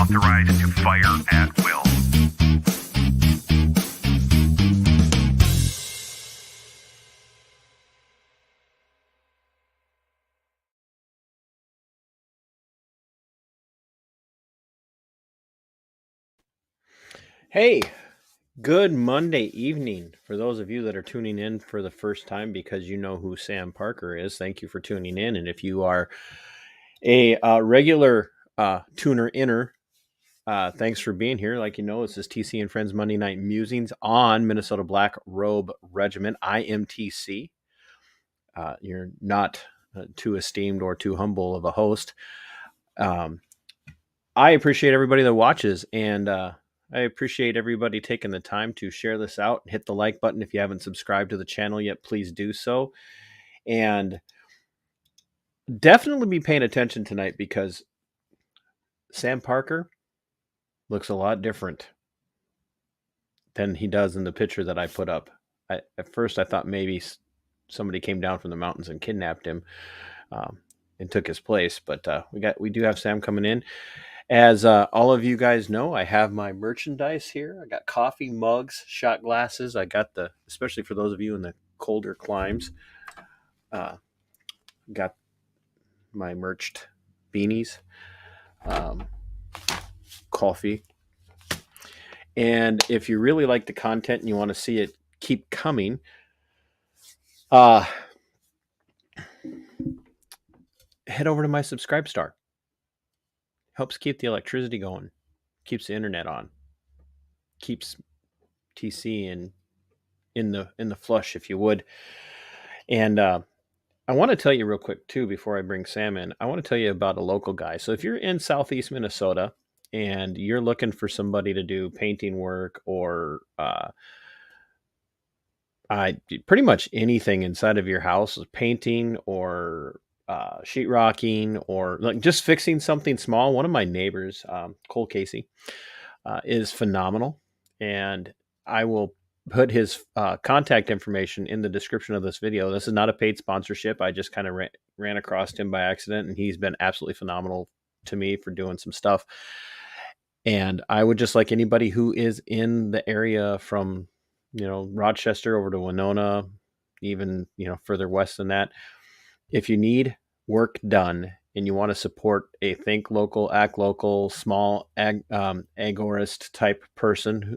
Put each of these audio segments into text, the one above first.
authorized to fire at will. Hey, good Monday evening. For those of you that are tuning in for the first time because you know who Sam Parker is, thank you for tuning in. And if you are a regular tuner-inner, thanks for being here. Like you know, this is TC and Friends Monday Night Musings on Minnesota Black Robe Regiment, IMTC. You're not too esteemed or too humble of a host. I appreciate everybody that watches, and I appreciate everybody taking the time to share this out. Hit the like button if you haven't subscribed to the channel yet, please do so. And definitely be paying attention tonight because Sam Parker looks a lot different than he does in the picture that I put up. At first, I thought maybe somebody came down from the mountains and kidnapped him and took his place. But we do have Sam coming in. As all of you guys know, I have my merchandise here. I got coffee mugs, shot glasses. I got especially for those of you in the colder climes, got my merched beanies, coffee. And if you really like the content and you want to see it keep coming, head over to my Subscribe Star. Helps keep the electricity going, keeps the internet on, keeps TC in the flush, if you would. And I want to tell you real quick too before I bring Sam in. I want to tell you about a local guy. So if you're in Southeast Minnesota and you're looking for somebody to do painting work or pretty much anything inside of your house, painting or sheetrocking or like just fixing something small. One of my neighbors, Cole Casey, is phenomenal, and I will put his contact information in the description of this video. This is not a paid sponsorship. I just kind of ran across him by accident, and he's been absolutely phenomenal to me for doing some stuff. And I would just like anybody who is in the area from, Rochester over to Winona, even, further west than that, if you need work done and you want to support a think local, act local, small agorist type person,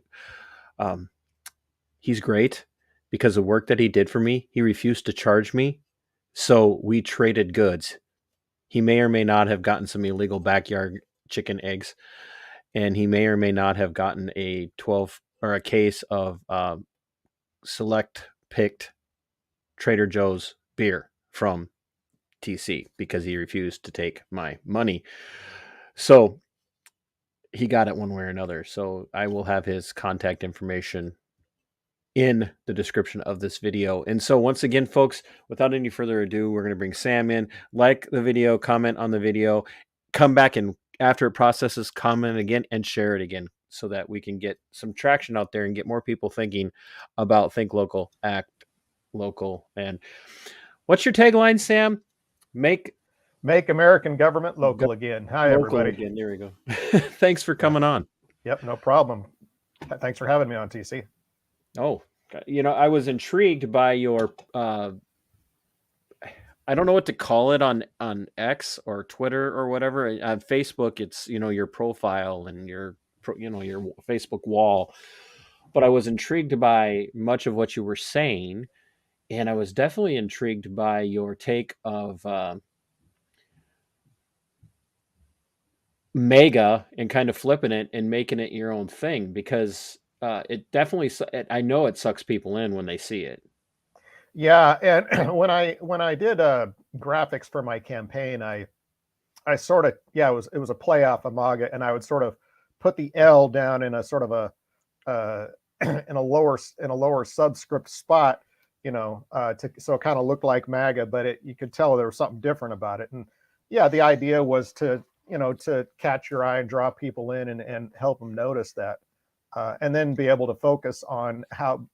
he's great because the work that he did for me, he refused to charge me. So we traded goods. He may or may not have gotten some illegal backyard chicken eggs, and he may or may not have gotten a 12 or a case of select picked Trader Joe's beer from TC because he refused to take my money. So he got it one way or another. So I will have his contact information in the description of this video. And so once again, folks, without any further ado, we're going to bring Sam in. Like the video, comment on the video, come back and after it processes, comment again and share it again so that we can get some traction out there and get more people thinking about think local, act local. And what's your tagline, Sam? Make American government local again. Hi, local everybody. Again. There we go. Thanks for coming on. Yep, no problem. Thanks for having me on, TC. Oh, I was intrigued by your, I don't know what to call it on X or Twitter or whatever. On Facebook, it's, your profile and your Facebook wall. But I was intrigued by much of what you were saying. And I was definitely intrigued by your take of MAGA and kind of flipping it and making it your own thing because it definitely, I know it sucks people in when they see it. Yeah, and when I did graphics for my campaign, I sort of it was a play off of MAGA, and I would sort of put the L down in a sort of a in a lower subscript spot, so it kind of looked like MAGA, but you could tell there was something different about it. And yeah, the idea was to catch your eye and draw people in and help them notice that, and then be able to focus on how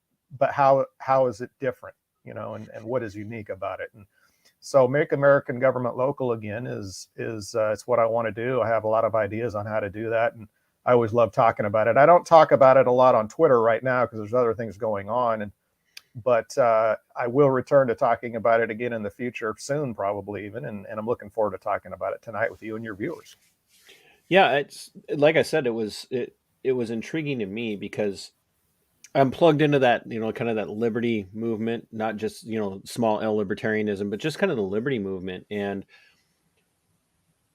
is it different, and what is unique about it. And So make American government local again is it's what I want to do. I have a lot of ideas on how to do that, and I always love talking about it. I don't talk about it a lot on Twitter right now because there's other things going on, but I will return to talking about it again in the future, soon probably even, and I'm looking forward to talking about it tonight with you and your viewers. Yeah, it's like I said, it was intriguing to me because I'm plugged into that, kind of that liberty movement, not just, small L libertarianism, but just kind of the liberty movement. And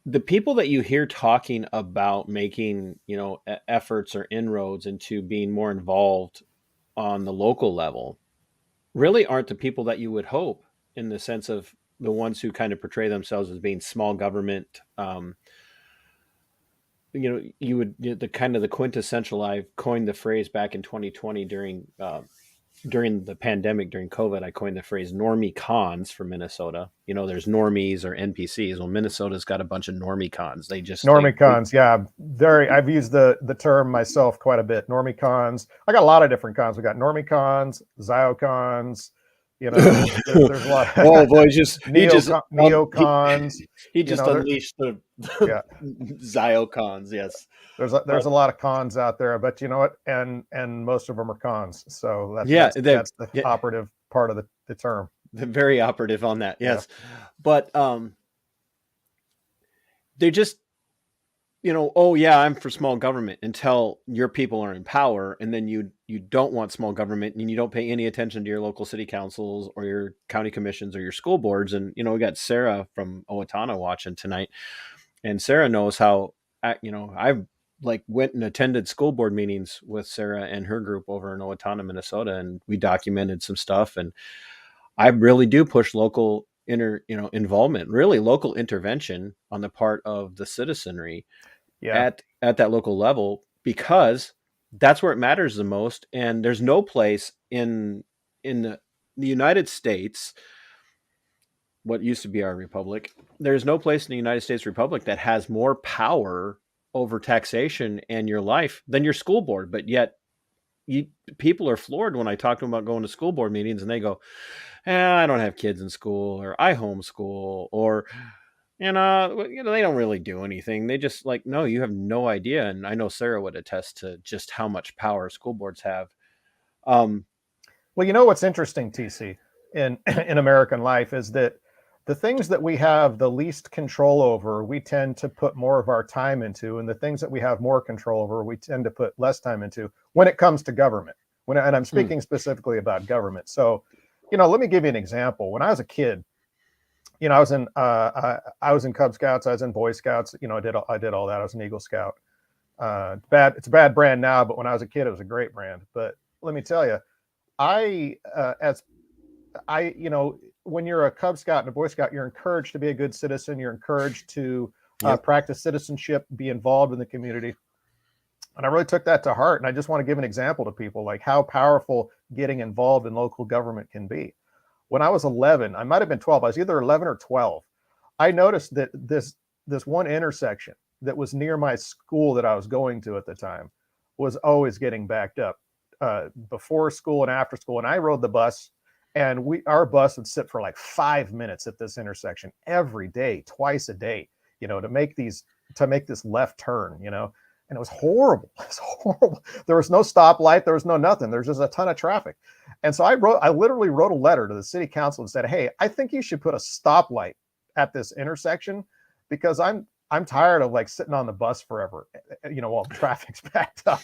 the people that you hear talking about making, efforts or inroads into being more involved on the local level really aren't the people that you would hope, in the sense of the ones who kind of portray themselves as being small government. You would, the kind of the quintessential, I coined the phrase back in 2020 during the pandemic, during COVID, I coined the phrase normie cons for Minnesota. There's normies or NPCs. Well, Minnesota's got a bunch of normie cons. Normie cons. Yeah. I've used the term myself quite a bit. Normie cons. I got a lot of different cons. We got normie cons, ziocons, there's a lot. Oh boy, neocons. He just unleashed the yeah. ziocons. Yes. There's a lot of cons out there, but you know what? And most of them are cons. So that's the operative part of the term. Very operative on that. Yes. Yeah. But they're just, oh yeah, I'm for small government, until your people are in power, and then you don't want small government, and you don't pay any attention to your local city councils or your county commissions or your school boards. And we got Sarah from Owatonna watching tonight, and Sarah knows how I've went and attended school board meetings with Sarah and her group over in Owatonna, Minnesota, and we documented some stuff. And I really do push local involvement, really local intervention on the part of the citizenry at that local level, because that's where it matters the most. And there's no place in the United States, what used to be our republic, there's no place in the United States Republic that has more power over taxation and your life than your school board. But yet people are floored when I talk to them about going to school board meetings, and they go, I don't have kids in school, or I homeschool, or they don't really do anything. They just no, you have no idea. And I know Sarah would attest to just how much power school boards have. Well, what's interesting, TC, in American life is that the things that we have the least control over, we tend to put more of our time into, and the things that we have more control over, we tend to put less time into when it comes to government. And I'm speaking specifically about government. So, let me give you an example. When I was a kid, I was in Cub Scouts, I was in Boy Scouts. I did all that. I was an Eagle Scout. It's a bad brand now, but when I was a kid, it was a great brand. But let me tell you, when you're a Cub Scout and a Boy Scout, you're encouraged to be a good citizen. You're encouraged to practice citizenship, be involved in the community. And I really took that to heart. And I just want to give an example to people, like how powerful getting involved in local government can be. When I was 11, I might have been 12. I was either 11 or 12. I noticed that this one intersection that was near my school that I was going to at the time was always getting backed up before school and after school. And I rode the bus, and our bus would sit for 5 minutes at this intersection every day, twice a day, to make this left turn, and it was horrible. It's horrible. There was no stoplight. There was no nothing. There's just a ton of traffic. And so I literally wrote a letter to the city council and said, hey, I think you should put a stoplight at this intersection, because I'm tired of sitting on the bus forever, while the traffic's backed up.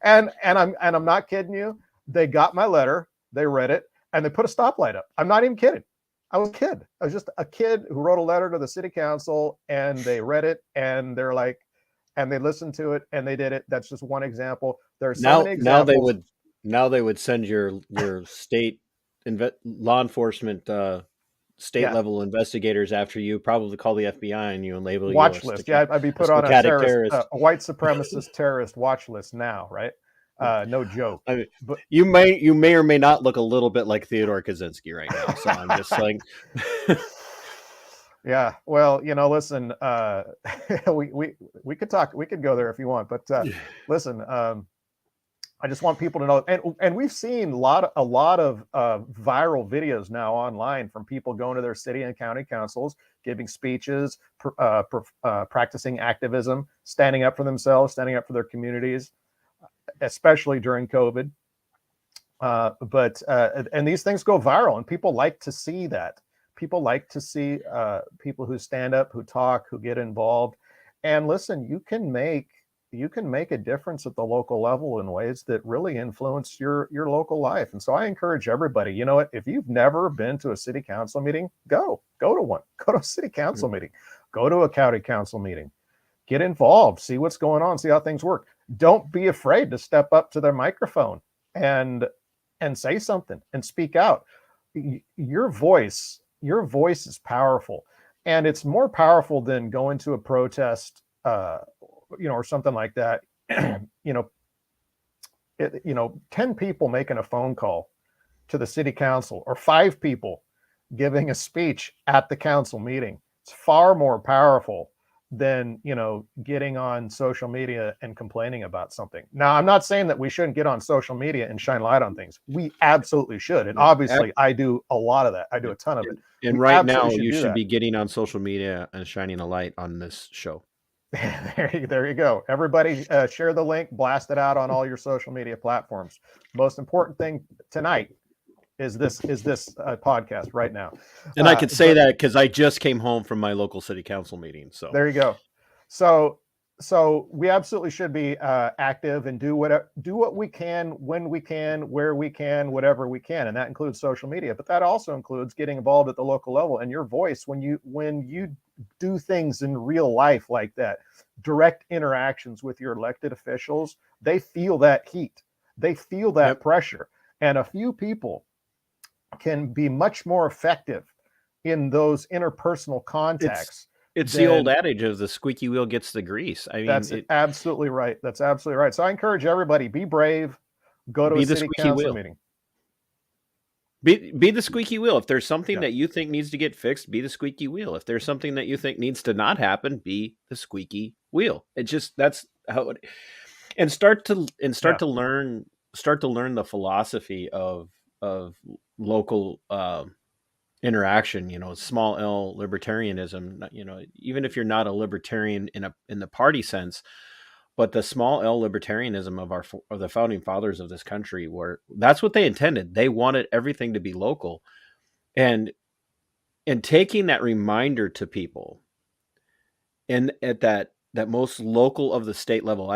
and I'm not kidding you. They got my letter, they read it, and they put a stoplight up. I'm not even kidding. I was a kid. I was just a kid who wrote a letter to the city council, and they read it, and they're like, and they listened to it, and they did it. That's just one example. There's so many examples. Now they would send your state law enforcement state level investigators after you, probably call the FBI on you and label you watch list. Yeah, I'd be put on a white supremacist terrorist watch list now, right? No joke. I mean, but you may or may not look a little bit like Theodore Kaczynski right now. So I'm just like, yeah. Well, listen, we could talk. We could go there if you want, but listen, I just want people to know, and we've seen a lot of viral videos now online from people going to their city and county councils, giving speeches, practicing activism, standing up for themselves, standing up for their communities, especially during COVID. And these things go viral, and people like to see that. People like to see people who stand up, who talk, who get involved. And listen, you can make a difference at the local level in ways that really influence your local life. And so I encourage everybody, you know what, if you've never been to a city council meeting, go to one. Go to a city council meeting. Go to a county council meeting. Get involved. See what's going on. See how things work. Don't be afraid to step up to their microphone and say something and speak out. Your voice is powerful, and it's more powerful than going to a protest, or something like that. 10 people making a phone call to the city council, or 5 people giving a speech at the council meeting. It's far more powerful than, getting on social media and complaining about something. Now, I'm not saying that we shouldn't get on social media and shine light on things. We absolutely should. And obviously I do a lot of that. I do a ton of it. And right now you should be getting on social media and shining a light on this show. There you go. Everybody share the link, blast it out on all your social media platforms. Most important thing tonight is this podcast right now. And I could say that because I just came home from my local city council meeting. So there you go. So we absolutely should be active and do what we can, when we can, where we can, whatever we can, and that includes social media. But that also includes getting involved at the local level, and your voice when you do things in real life like that, direct interactions with your elected officials. They feel that heat, they feel that pressure, and a few people can be much more effective in those interpersonal contacts. It's the old adage of the squeaky wheel gets the grease. I mean, that's absolutely right. That's absolutely right. So I encourage everybody, be brave, go to a city council meeting. Be the squeaky wheel. If there's something that you think needs to get fixed, be the squeaky wheel. If there's something that you think needs to not happen, be the squeaky wheel. It just, that's how it, and start to learn the philosophy of local interaction, small L libertarianism, even if you're not a libertarian in the party sense, but the small L libertarianism of the founding fathers of this country, where that's what they intended. They wanted everything to be local, and taking that reminder to people, and at that most local of the state level.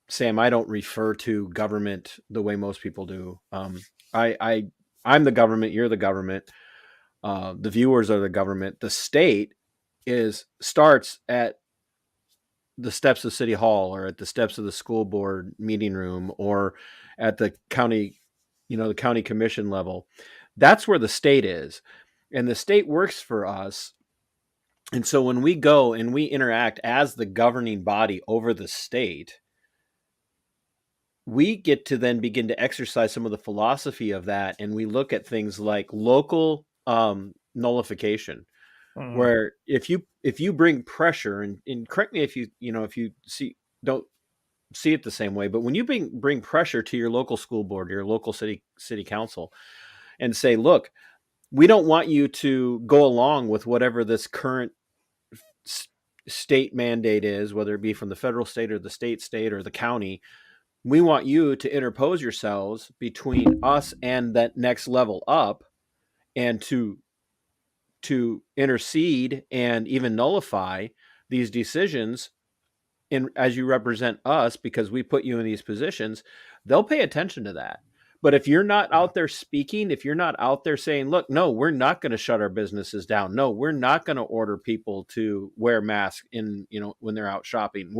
Sam, I don't refer to government the way most people do. I'm the government. You're the government. The viewers are the government. The state starts at the steps of City Hall, or at the steps of the school board meeting room, or at the county, the county commission level. That's where the state is. And the state works for us. And so when we go and we interact as the governing body over the state, we get to then begin to exercise some of the philosophy of that. And we look at things like local nullification, where if you bring pressure, and correct me if you don't see it the same way, but when you bring pressure to your local school board, your local city council, and say, look, we don't want you to go along with whatever this current state mandate is, whether it be from the federal state or the state or the county. We want you to interpose yourselves between us and that next level up, and to intercede and even nullify these decisions as you represent us, because we put you in these positions. They'll pay attention to that. But if you're not out there speaking, if you're not out there saying, look, no, we're not going to shut our businesses down. No, we're not going to order people to wear masks when they're out shopping.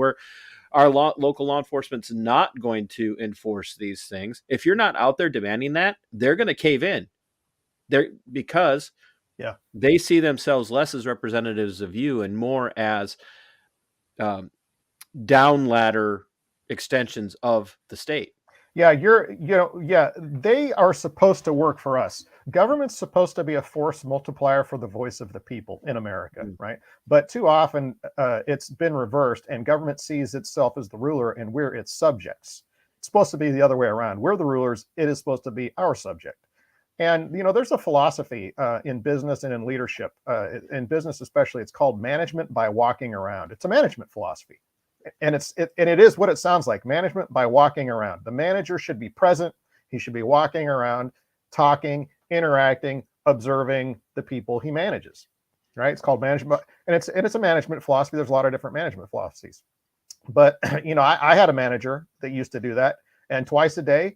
Our local law enforcement's not going to enforce these things. If you're not out there demanding that, they're going to cave in. Because they see themselves less as representatives of you and more as down ladder extensions of the state. They are supposed to work for us. Government's supposed to be a force multiplier for the voice of the people in America, right? But too often it's been reversed, and government sees itself as the ruler and we're its subjects. It's supposed to be the other way around. We're the rulers. It is supposed to be our subject. And, there's a philosophy in business and in leadership, in business especially, it's called management by walking around. It's a management philosophy. And it is what it sounds like, management by walking around. The manager should be present. He should be walking around, talking, interacting, observing the people he manages, right? It's called management. And it's a management philosophy. There's a lot of different management philosophies. But, I had a manager that used to do that. And twice a day,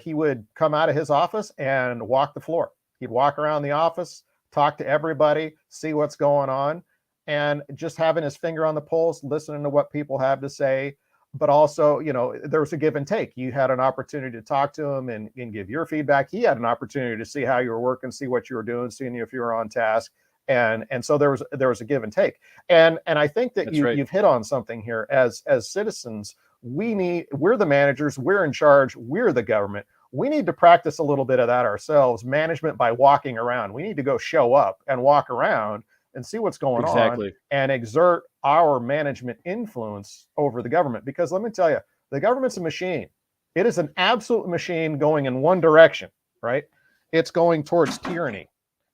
he would come out of his office and walk the floor. He'd walk around the office, talk to everybody, see what's going on, and just having his finger on the pulse, listening to what people have to say. But also, there was a give and take. You had an opportunity to talk to him and give your feedback. He had an opportunity to see how you were working, see what you were doing, seeing if you were on task. And so there was a give and take. And I think that you've hit on something here. As citizens, we're the managers, we're in charge, we're the government. We need to practice a little bit of that ourselves, management by walking around. We need to go show up and walk around and see what's going on and exert our management influence over the government. Because let me tell you, the government's a machine. It is an absolute machine going in one direction, right? It's going towards tyranny.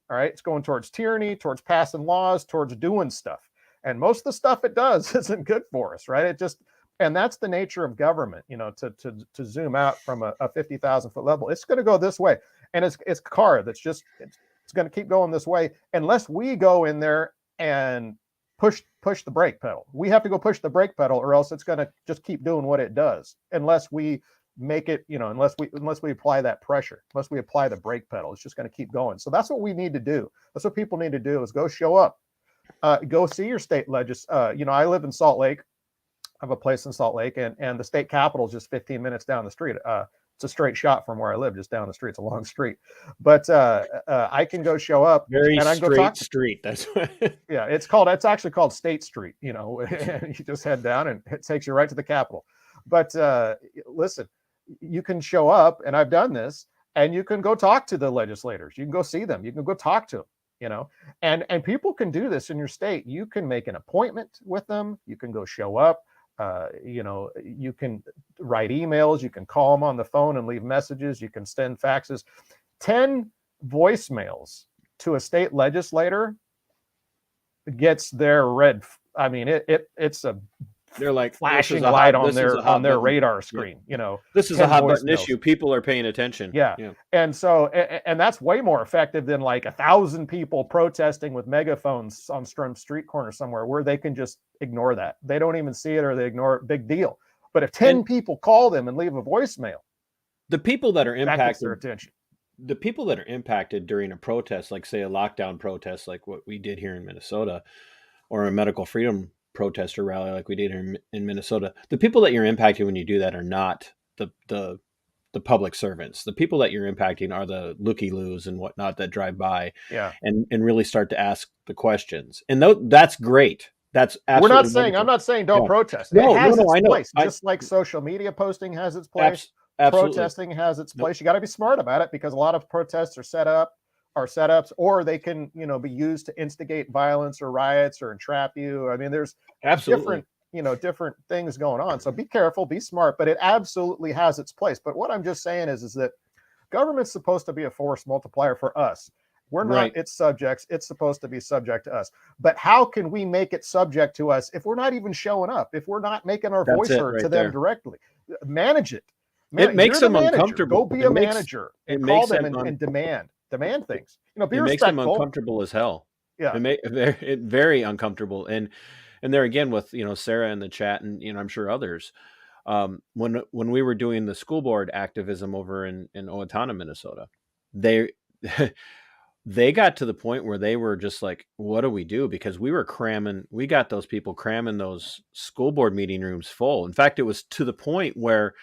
All right. It's going towards tyranny, towards passing laws, towards doing stuff. And most of the stuff it does isn't good for us, right? And that's the nature of government, to zoom out from a 50,000 foot level. It's going to go this way. And it's a car that's just, it's going to keep going this way unless we go in there and push the brake pedal. We have to go push the brake pedal, or else it's going to just keep doing what it does. Unless we make it, unless we apply that pressure, unless we apply the brake pedal, it's just going to keep going. So that's what we need to do. That's what people need to do, is go show up, go see your state I live in Salt Lake. I have a place in Salt Lake, and the state capitol is just 15 minutes down the street. It's a straight shot from where I live, just down the street. It's a long street, but I can go show up. Very and I can go talk street. That's what. Yeah, it's actually called State Street. You just head down and it takes you right to the Capitol. But listen, you can show up, and I've done this, and you can go talk to the legislators. You can go see them. You can go talk to them. And people can do this in your state. You can make an appointment with them. You can go show up. You can write emails, you can call them on the phone and leave messages, you can send faxes. 10 voicemails to a state legislator gets their red. I mean, it's a they're like flashing light on their radar screen. This is a hot button issue. People are paying attention. Yeah. And so, and that's way more effective than like 1,000 people protesting with megaphones on some street corner somewhere, where they can just ignore that. They don't even see it, or they ignore it. Big deal. But if 10 people call them and leave a voicemail, the people that are impacted, that gets their attention. The people that are impacted during a protest, like say a lockdown protest, like what we did here in Minnesota, or a medical freedom protest or rally like we did in Minnesota, the people that you're impacting when you do that are not the public servants. The people that you're impacting are the looky-loos and whatnot that drive by and really start to ask the questions. And that's great. That's absolutely wonderful. I'm not saying don't protest. It has its place. Just like social media posting has its place. Protesting has its place. You got to be smart about it, because a lot of protests are setups, or they can, be used to instigate violence or riots or entrap you. I mean, there's different things going on. So be careful, be smart, but it absolutely has its place. But what I'm just saying is that government's supposed to be a force multiplier for us. We're not its subjects. It's supposed to be subject to us. But how can we make it subject to us if we're not even showing up, if we're not making our voice heard to them directly? Manage it. It makes them uncomfortable. Go be a manager and call them and demand things. Be respectful. Makes them uncomfortable as hell. Yeah, it very uncomfortable. And there again with Sarah in the chat, and I'm sure others. When we were doing the school board activism over in Owatonna, Minnesota, they got to the point where they were just like, what do we do? Because we got those people cramming those school board meeting rooms full. In fact, it was to the point where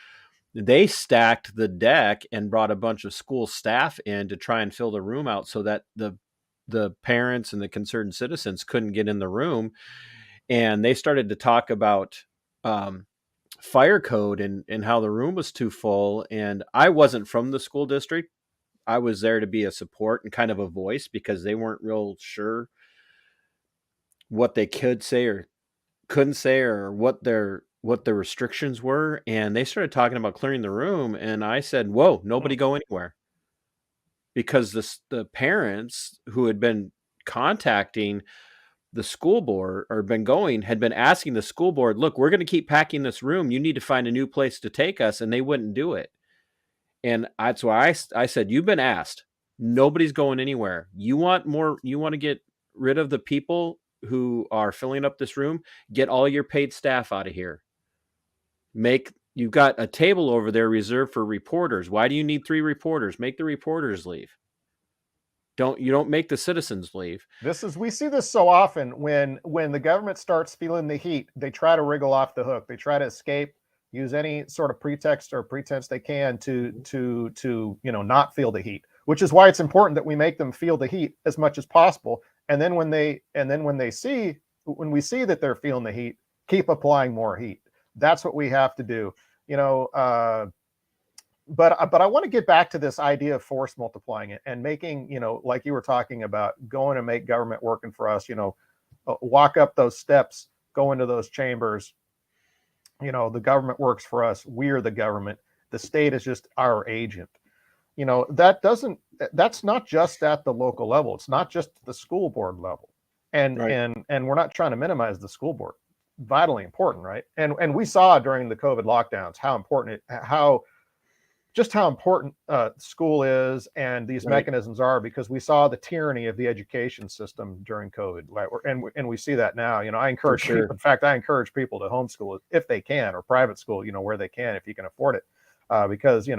they stacked the deck and brought a bunch of school staff in to try and fill the room out so that the parents and the concerned citizens couldn't get in the room. And they started to talk about fire code and how the room was too full. And I wasn't from the school district. I was there to be a support and kind of a voice, because they weren't real sure what they could say or couldn't say, or what their what the restrictions were, and they started talking about clearing the room, and I said, "Whoa, nobody go anywhere." Because the parents who had been contacting the school board or had been asking the school board, "Look, we're going to keep packing this room. You need to find a new place to take us," and they wouldn't do it. And that's why I said, "You've been asked. Nobody's going anywhere. You want to get rid of the people who are filling up this room? Get all your paid staff out of here. You've got a table over there reserved for reporters. Why do you need 3 reporters? Make the reporters leave. You don't make the citizens leave." We see this so often when the government starts feeling the heat, they try to wriggle off the hook. They try to escape, use any sort of pretext or pretense they can to not feel the heat, which is why it's important that we make them feel the heat as much as possible. And then when we see that they're feeling the heat, keep applying more heat. That's what we have to do. But I want to get back to this idea of force multiplying it and making, like you were talking about, going to make government working for us, walk up those steps, go into those chambers. The government works for us. We're the government. The state is just our agent. That's not just at the local level. It's not just the school board level. And we're not trying to minimize the school board. Vitally important, right? And we saw during the COVID lockdowns how important school is and these mechanisms are, because we saw the tyranny of the education system during COVID, right? And we see that now. I encourage people, in fact, I encourage people to homeschool if they can, or private school, where they can, if you can afford it. Because, do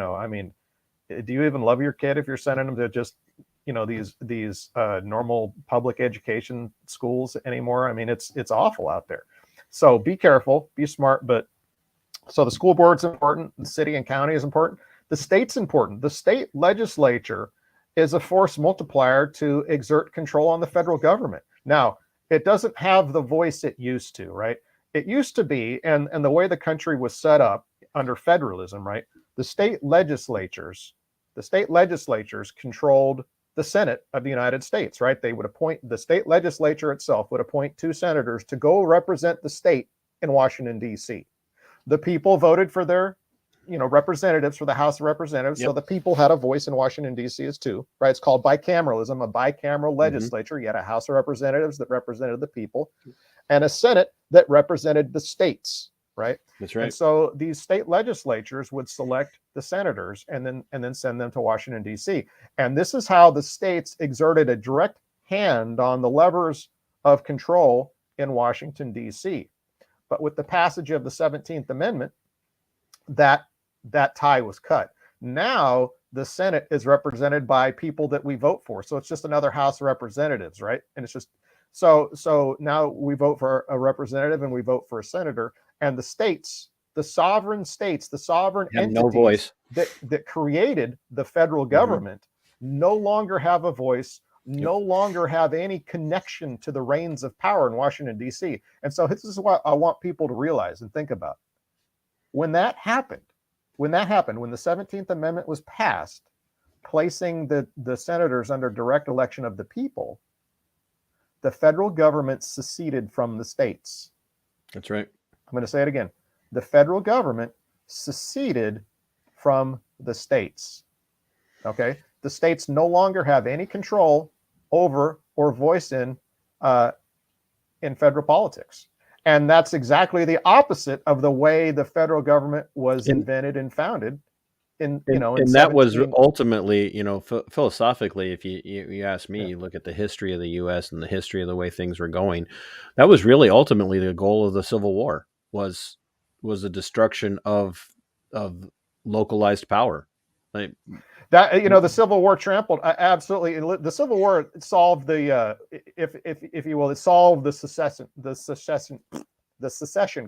you even love your kid if you're sending them to just, these normal public education schools anymore? It's awful out there. So be careful, be smart. So the school board's important. The city and county is important. The state's important. The state legislature is a force multiplier to exert control on the federal government. Now, it doesn't have the voice it used to, right? It used to be, and the way the country was set up under federalism, right? The state legislatures controlled the Senate of the United States, right? The state legislature itself would appoint 2 senators to go represent the state in Washington, D.C. The people voted for their representatives for the House of Representatives. Yep. So the people had a voice in Washington, D.C. as too, right? It's called bicameralism, a bicameral legislature. You had a House of Representatives that represented the people and a Senate that represented the states, right? That's right. And so these state legislatures would select the senators and then send them to Washington, D.C. And this is how the states exerted a direct hand on the levers of control in Washington, D.C. But with the passage of the 17th Amendment, that tie was cut. Now the Senate is represented by people that we vote for. So it's just another House of Representatives, right? And it's just so now we vote for a representative and we vote for a senator, and the states, the sovereign entities no voice that created the federal government no longer have a voice, no longer have any connection to the reins of power in Washington, D.C. And so this is what I want people to realize and think about. When that happened, when the 17th Amendment was passed, placing the senators under direct election of the people, the federal government seceded from the states. That's right. I'm going to say it again. The federal government seceded from the states. Okay? The states no longer have any control over or voice in federal politics. And that's exactly the opposite of the way the federal government was invented and founded. And that was ultimately, philosophically, if you ask me, you look at the history of the U.S. and the history of the way things were going, that was really ultimately the goal of the Civil War, was the destruction of localized power. Like, the Civil War trampled absolutely. The Civil War solved if you will, it solved the secession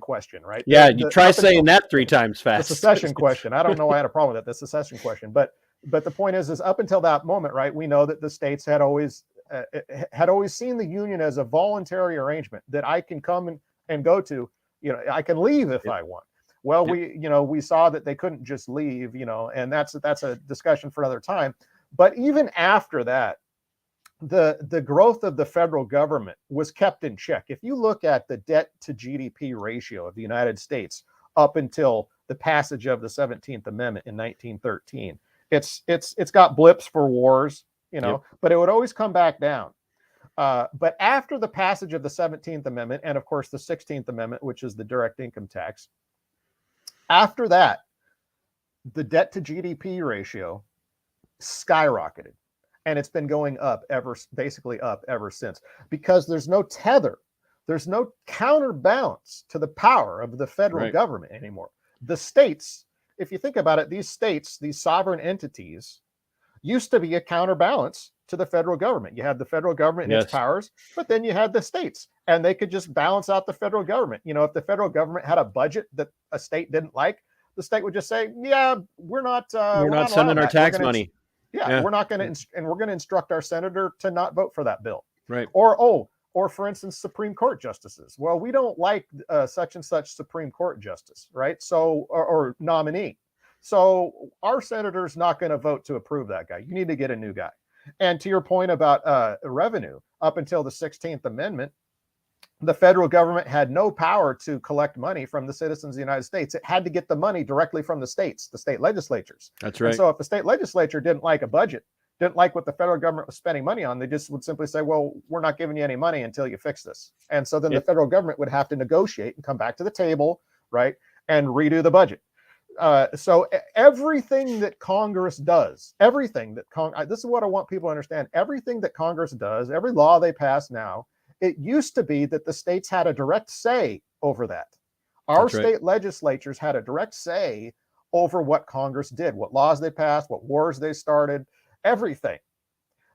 question, right? Yeah, you try saying that 3 times fast. The secession question. I don't know why I had a problem with that. The secession question, but the point is up until that moment, right? We know that the states had always seen the Union as a voluntary arrangement that I can come and go to. I can leave if I want. Well, we saw that they couldn't just leave, and that's a discussion for another time. But even after that, the growth of the federal government was kept in check. If you look at the debt to GDP ratio of the United States up until the passage of the 17th Amendment in 1913, it's got blips for wars, but it would always come back down. But after the passage of the 17th Amendment, and of course the 16th Amendment, which is the direct income tax, after that, the debt to GDP ratio skyrocketed. And it's been going up basically up ever since, because there's no tether. There's no counterbalance to the power of the federal government anymore. The states, if you think about it, these states, these sovereign entities, used to be a counterbalance to the federal government. You had the federal government and its powers, but then you had the states, and they could just balance out the federal government. If the federal government had a budget that a state didn't like, the state would just say, "Yeah, we're not sending our tax money. We're not going to, and we're going to instruct our senator to not vote for that bill." Right. Or for instance, Supreme Court justices. Well, we don't like such and such Supreme Court justice, right? So, or nominee. So our senator's not going to vote to approve that guy. You need to get a new guy. And to your point about revenue, up until the 16th Amendment, the federal government had no power to collect money from the citizens of the United States. It had to get the money directly from the states, the state legislatures. That's right. And so if the state legislature didn't like a budget, didn't like what the federal government was spending money on, they just would simply say, "Well, we're not giving you any money until you fix this." And so then the federal government would have to negotiate and come back to the table, right, and redo the budget. So everything that Congress does, this is what I want people to understand, everything that Congress does, every law they pass now, it used to be that the states had a direct say over that. Our state legislatures had a direct say over what Congress did, what laws they passed, what wars they started, everything.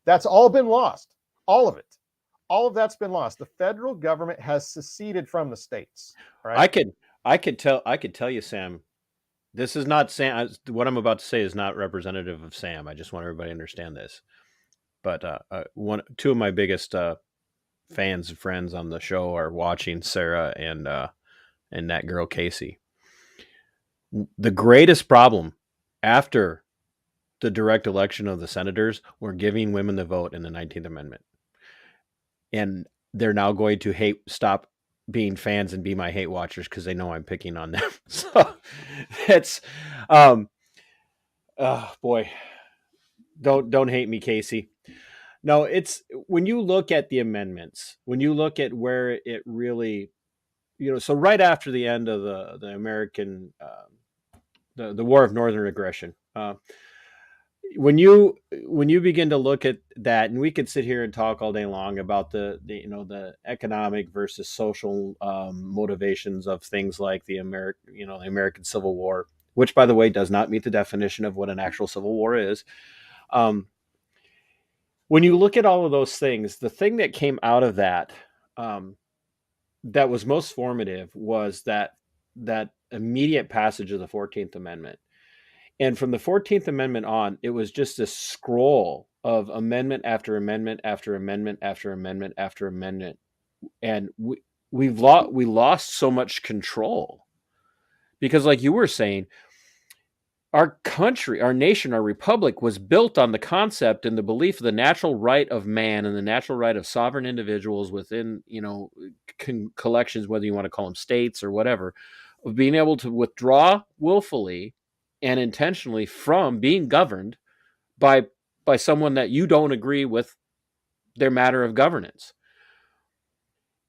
That's all been lost. All of it. All of that's been lost. The federal government has seceded from the states. Right? I could tell you, Sam, this is not Sam. What I'm about to say is not representative of Sam. I just want everybody to understand this. But two of my biggest fans and friends on the show are watching, Sarah and that girl Casey. The greatest problem after the direct election of the senators were giving women the vote in the 19th Amendment. And they're now going to stop being fans and be my hate watchers because they know I'm picking on them. So it's, boy, don't hate me, Casey. No, it's when you look at the amendments, when you look at where it really, so right after the end of the American, the War of Northern Aggression, when you begin to look at that, and we could sit here and talk all day long about the economic versus social motivations of things like the American Civil War, which, by the way, does not meet the definition of what an actual civil war is. When you look at all of those things, the thing that came out of that that was most formative was that immediate passage of the 14th Amendment. And from the 14th Amendment on, it was just a scroll of amendment after amendment after amendment after amendment after amendment. And we lost so much control because, like you were saying, our country, our nation, our republic was built on the concept and the belief of the natural right of man and the natural right of sovereign individuals within, collections, whether you want to call them states or whatever, of being able to withdraw willfully and intentionally from being governed by someone that you don't agree with their matter of governance.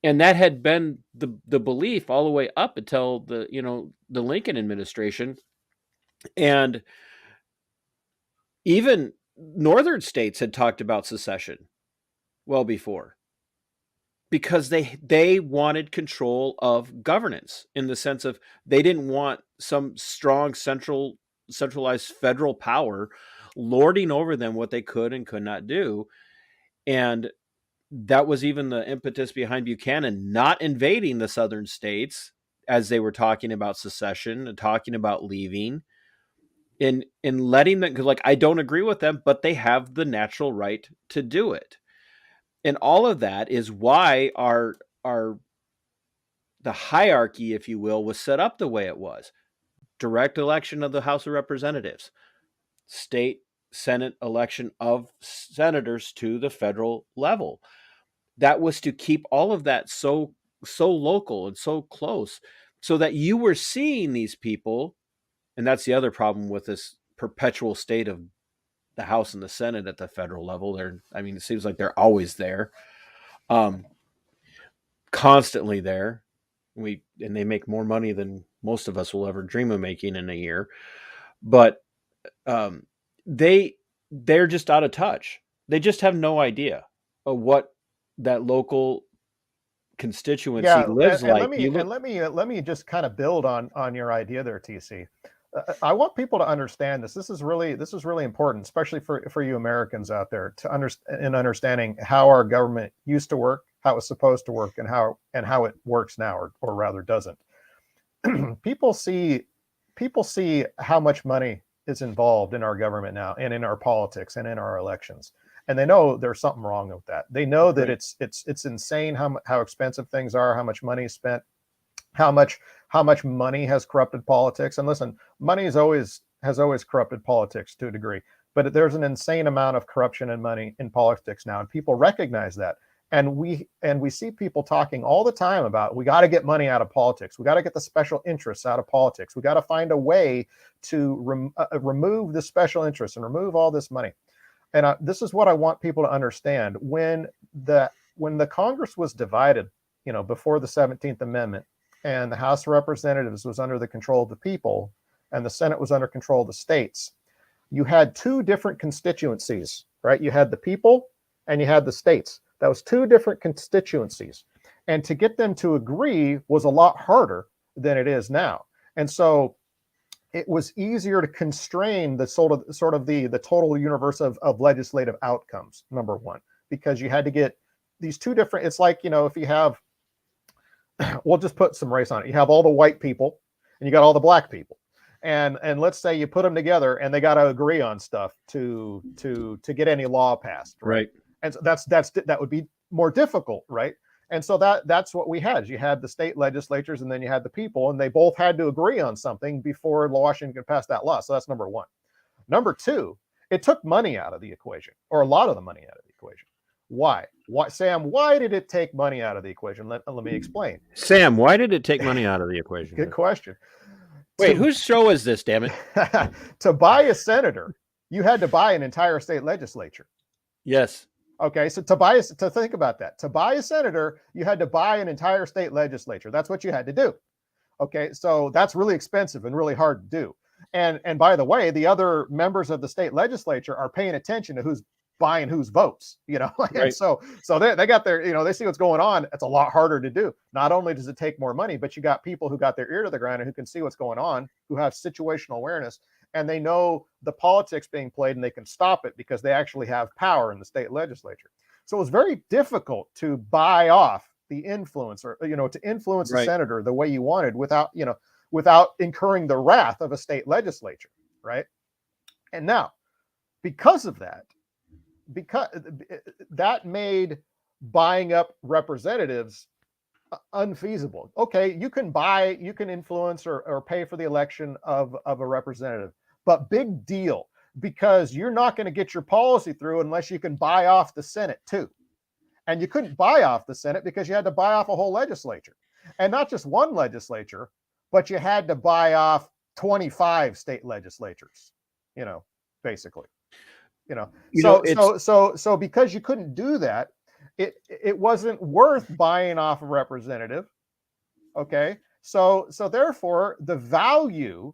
And that had been the belief all the way up until the Lincoln administration. And even northern states had talked about secession well before, because they wanted control of governance, in the sense of they didn't want some strong centralized federal power lording over them what they could and could not do. And that was even the impetus behind Buchanan not invading the southern states as they were talking about secession and talking about leaving, in letting them, because, like, I don't agree with them, but they have the natural right to do it. And all of that is why the hierarchy, if you will, was set up the way it was. Direct election of the House of Representatives, state Senate election of senators to the federal level. That was to keep all of that so local and so close, so that you were seeing these people. And that's the other problem with this perpetual state of the House and the Senate at the federal level. It seems like they're always there, constantly there. And they make more money than most of us will ever dream of making in a year. But they're just out of touch. They just have no idea of what that local constituency lives and like. let me just kind of build on your idea there, TC. I want people to understand this. This is really important, especially for you Americans out there, to understanding how our government used to work, how it's supposed to work, and how it works now, or rather doesn't. people see how much money is involved in our government now, and in our politics, and in our elections, and they know there's something wrong with that. They know that it's insane how expensive things are, how much money is spent, how much money has corrupted politics. And listen, money has always corrupted politics to a degree, but there's an insane amount of corruption and money in politics now, and people recognize that. And we see people talking all the time about, we got to get money out of politics. We got to get the special interests out of politics. We got to find a way to remove the special interests and remove all this money. And this is what I want people to understand. When the Congress was divided, before the 17th Amendment, and the House of Representatives was under the control of the people, and the Senate was under control of the states, you had two different constituencies, right? You had the people and you had the states. That was two different constituencies. And to get them to agree was a lot harder than it is now. And so it was easier to constrain the sort of the total universe of legislative outcomes, number one, because you had to get these two different, it's like, if you have, we'll just put some race on it. You have all the white people and you got all the black people. And let's say you put them together and they got to agree on stuff to get any law passed. Right. And so that would be more difficult, right? And so that's what we had. You had the state legislatures, and then you had the people, and they both had to agree on something before Washington could pass that law. So that's number one. Number two, it took money out of the equation, or a lot of the money out of the equation. Why? Sam, why did it take money out of the equation? Let me explain. Sam, why did it take money out of the equation? Good question. Wait, whose show is this, damn it? To buy a senator, you had to buy an entire state legislature. Yes. Okay, so to think about that, to buy a senator, you had to buy an entire state legislature. That's what you had to do. Okay, so that's really expensive and really hard to do. And by the way, the other members of the state legislature are paying attention to who's buying whose votes, and right. so they got their, they see what's going on. It's a lot harder to do. Not only does it take more money, but you got people who got their ear to the ground and who can see what's going on, who have situational awareness, and they know the politics being played, and they can stop it because they actually have power in the state legislature. So it was very difficult to buy off the influence, or to influence a senator the way you wanted without incurring the wrath of a state legislature, right? And now, because of that, that made buying up representatives unfeasible. Okay, you can influence or pay for the election of a representative, but big deal, because you're not going to get your policy through unless you can buy off the Senate too. And you couldn't buy off the Senate because you had to buy off a whole legislature, and not just one legislature, but you had to buy off 25 state legislatures, basically. So because you couldn't do that, it wasn't worth buying off a representative. Okay, so therefore the value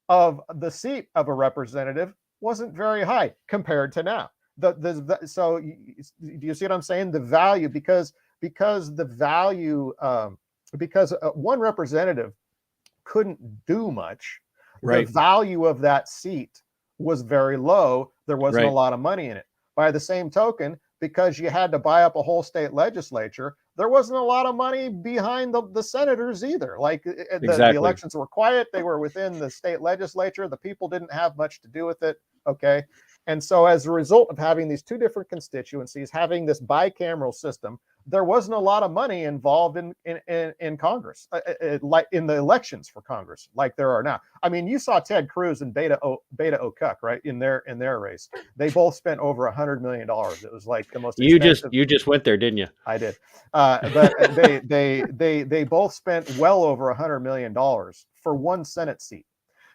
of the seat of a representative wasn't very high compared to now. So do you see what I'm saying? The value, because one representative couldn't do much. Right. The value of that seat was very low. There wasn't a lot of money in it. By the same token, because you had to buy up a whole state legislature, there wasn't a lot of money behind the senators either. Like the elections were quiet. They were within the state legislature. The people didn't have much to do with it. Okay. And so as a result of having these two different constituencies, having this bicameral system, there wasn't a lot of money involved in Congress, like in the elections for Congress, like there are now. I mean, you saw Ted Cruz and Beta O'Cuck, right, in their race. They both spent over $100 million. It was like the most expensive. You just went there, didn't you? I did, but they both spent well over $100 million for one Senate seat.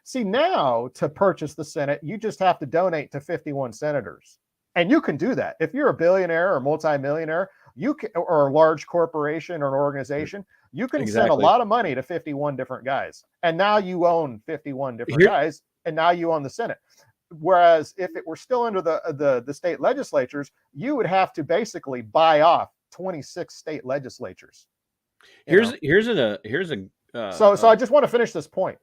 See, now to purchase the Senate, you just have to donate to 51 senators. And you can do that. If you're a billionaire or multimillionaire, you can, or a large corporation or an organization, you can send a lot of money to 51 different guys. And now you own 51 different guys, and now you own the Senate. Whereas if it were still under the state legislatures, you would have to basically buy off 26 state legislatures. So I just want to finish this point.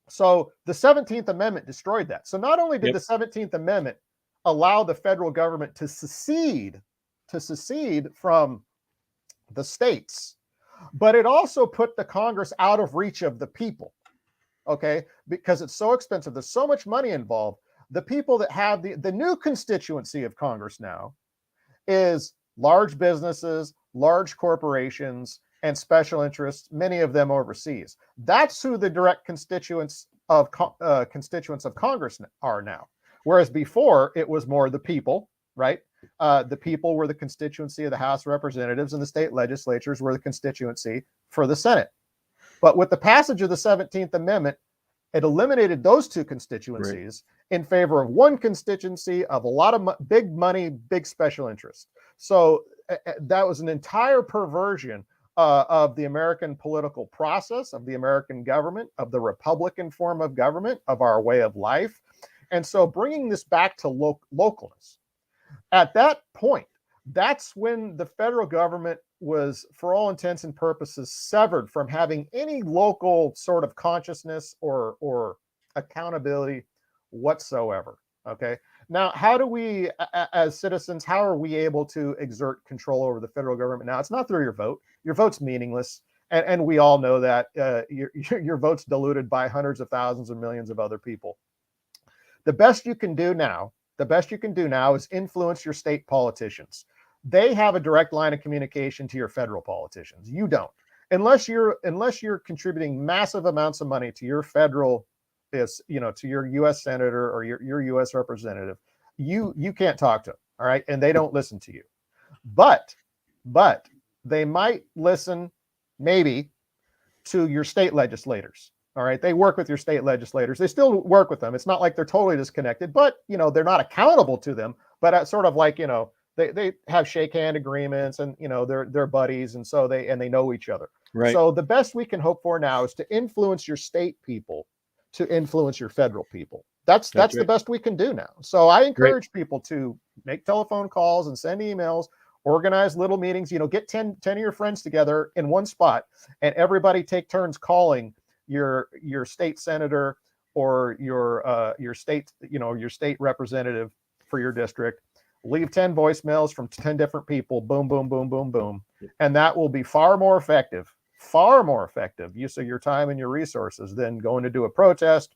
So the 17th Amendment destroyed that. So not only did the 17th Amendment allow the federal government to secede from the states, but it also put the Congress out of reach of the people. Okay, because it's so expensive. There's so much money involved. The people that have the new constituency of Congress now is large businesses, large corporations, and special interests, many of them overseas. That's who the direct constituents of Congress are now. Whereas before, it was more the people, right? The people were the constituency of the House of Representatives, and the state legislatures were the constituency for the Senate. But with the passage of the 17th Amendment, it eliminated those two constituencies in favor of one constituency of a lot of big money, big special interests. So that was an entire perversion of the American political process, of the American government, of the Republican form of government, of our way of life. And so bringing this back to localness, at that point, that's when the federal government was, for all intents and purposes, severed from having any local sort of consciousness or accountability whatsoever. Okay. Now, how do we, as citizens, how are we able to exert control over the federal government? Now, it's not through your vote. Your vote's meaningless. And we all know that your vote's diluted by hundreds of thousands and millions of other people. The best you can do now is influence your state politicians. They have a direct line of communication to your federal politicians. You don't. Unless you're contributing massive amounts of money to your federal, to your U.S. senator or your U.S. representative, you can't talk to them. All right. And they don't listen to you. But they might listen maybe to your state legislators. All right. They work with your state legislators. They still work with them. It's not like they're totally disconnected, but they're not accountable to them, but sort of like, they have shake hand agreements and, they're buddies. And so they know each other. Right. So the best we can hope for now is to influence your state people to influence your federal people. That's the best we can do now. So I encourage people to make telephone calls and send emails, organize little meetings, get 10 of your friends together in one spot and everybody take turns calling your state senator or your state, your state representative for your district. Leave 10 voicemails from 10 different people, boom, boom, boom, boom, boom. And that will be far more effective use of your time and your resources than going to do a protest,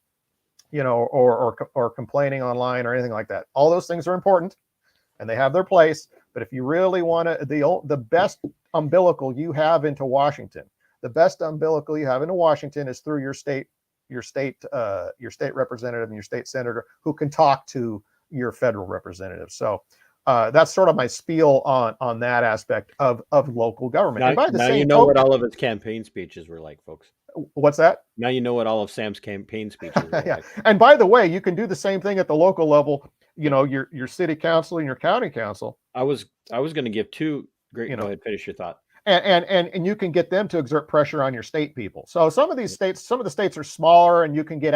or complaining online or anything like that. All those things are important and they have their place. But if you really want to, the best umbilical you have into Washington, is through your state representative and your state senator who can talk to your federal representative. So that's sort of my spiel on that aspect of local government. Now what all of his campaign speeches were like, folks. What's that? Now you know what all of Sam's campaign speeches were yeah. like. And by the way, you can do the same thing at the local level. Your city council and your county council. I was going to give two great. Go ahead, finish your thought. And you can get them to exert pressure on your state people. So some of the states are smaller, and you can get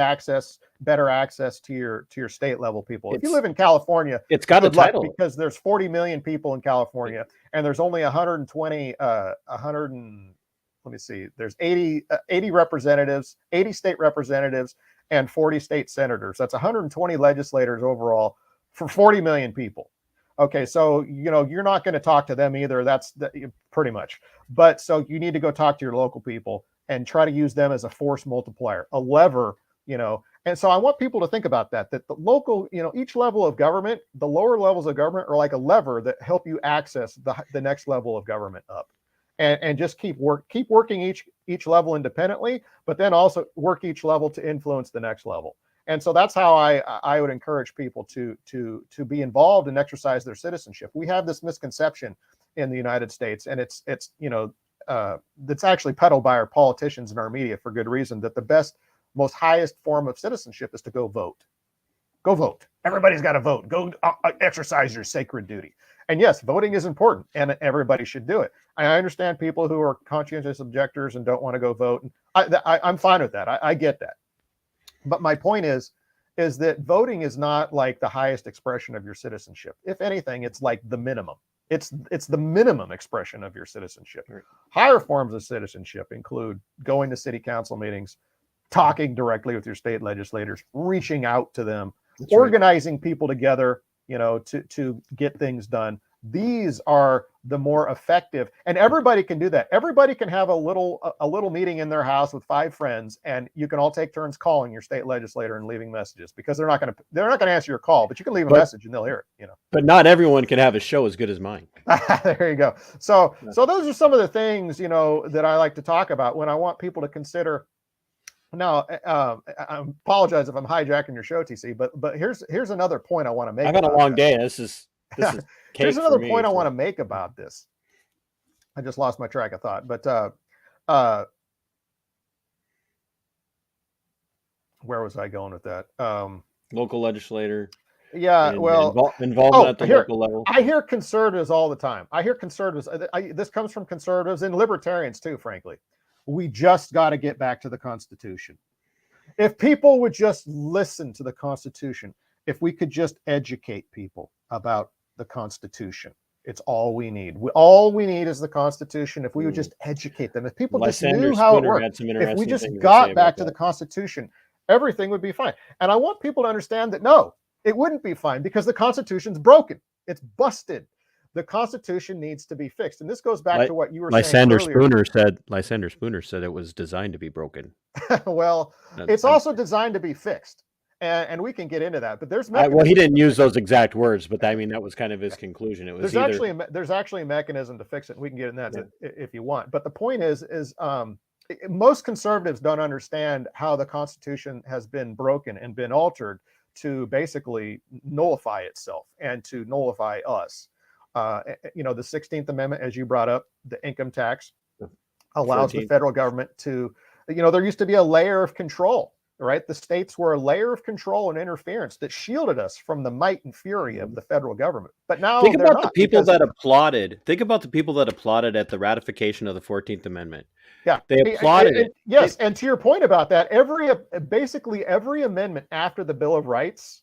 better access to your state level people. If you live in California, it's got a title because there's 40 million people in California, and there's only 120. There's 80 representatives, 80 state representatives, and 40 state senators. That's 120 legislators overall for 40 million people. Okay, so you're not going to talk to them either. That's pretty much. But so you need to go talk to your local people and try to use them as a force multiplier, a lever, And so I want people to think about that the local, each level of government, the lower levels of government are like a lever that help you access the next level of government up. And just keep working each level independently, but then also work each level to influence the next level. And so that's how I would encourage people to be involved and exercise their citizenship. We have this misconception in the United States, and it's actually peddled by our politicians and our media for good reason, that the best, most highest form of citizenship is to go vote. Go vote. Everybody's got to vote. Go exercise your sacred duty. And yes, voting is important, and everybody should do it. I understand people who are conscientious objectors and don't want to go vote. And I'm fine with that. I get that. But my point is that voting is not like the highest expression of your citizenship. If anything, it's like the minimum. It's the minimum expression of your citizenship. Right. Higher forms of citizenship include going to city council meetings, talking directly with your state legislators, reaching out to them, that's organizing right. people together, to get things done. These are the more effective, and everybody can do that. Everybody can have a little meeting in their house with 5 friends, and you can all take turns calling your state legislator and leaving messages, because they're not going to answer your call, but you can leave a message and they'll hear it. But not everyone can have a show as good as mine. There you go. So those are some of the things that I like to talk about when I want people to consider. Now, I apologize if I'm hijacking your show, TC, but here's another point I want to make. I've had a long day. This is here's another point I want to make about this. I just lost my track of thought, but where was I going with that? Local legislator. Yeah, well, involvement at the local level. I hear conservatives all the time. I hear conservatives. This comes from conservatives and libertarians too, frankly. We just got to get back to the Constitution. If people would just listen to the Constitution, if we could just educate people about the Constitution, it's all we need. All we need is the Constitution. If we would just educate them, if people just knew how it worked, if we just got back to the Constitution, everything would be fine. And I want people to understand that no, it wouldn't be fine, because the Constitution's broken. It's busted. The Constitution needs to be fixed. And this goes back to what you were saying earlier. Lysander Spooner said it was designed to be broken. Well, it's also designed to be fixed. And we can get into that. But there's well, he didn't use those exact words, but I mean, that was kind of his conclusion. It was there's actually a mechanism to fix it. And we can get into that if you want. But the point is most conservatives don't understand how the Constitution has been broken and been altered to basically nullify itself and to nullify us. The 16th Amendment, as you brought up, the income tax allows 14th. The federal government to, there used to be a layer of control, right? The states were a layer of control and interference that shielded us from the might and fury of the federal government. But now think about the people that applauded. Think about the people that applauded at the ratification of the 14th Amendment. Yeah, they applauded it. Yes, and to your point about that, basically every amendment after the Bill of Rights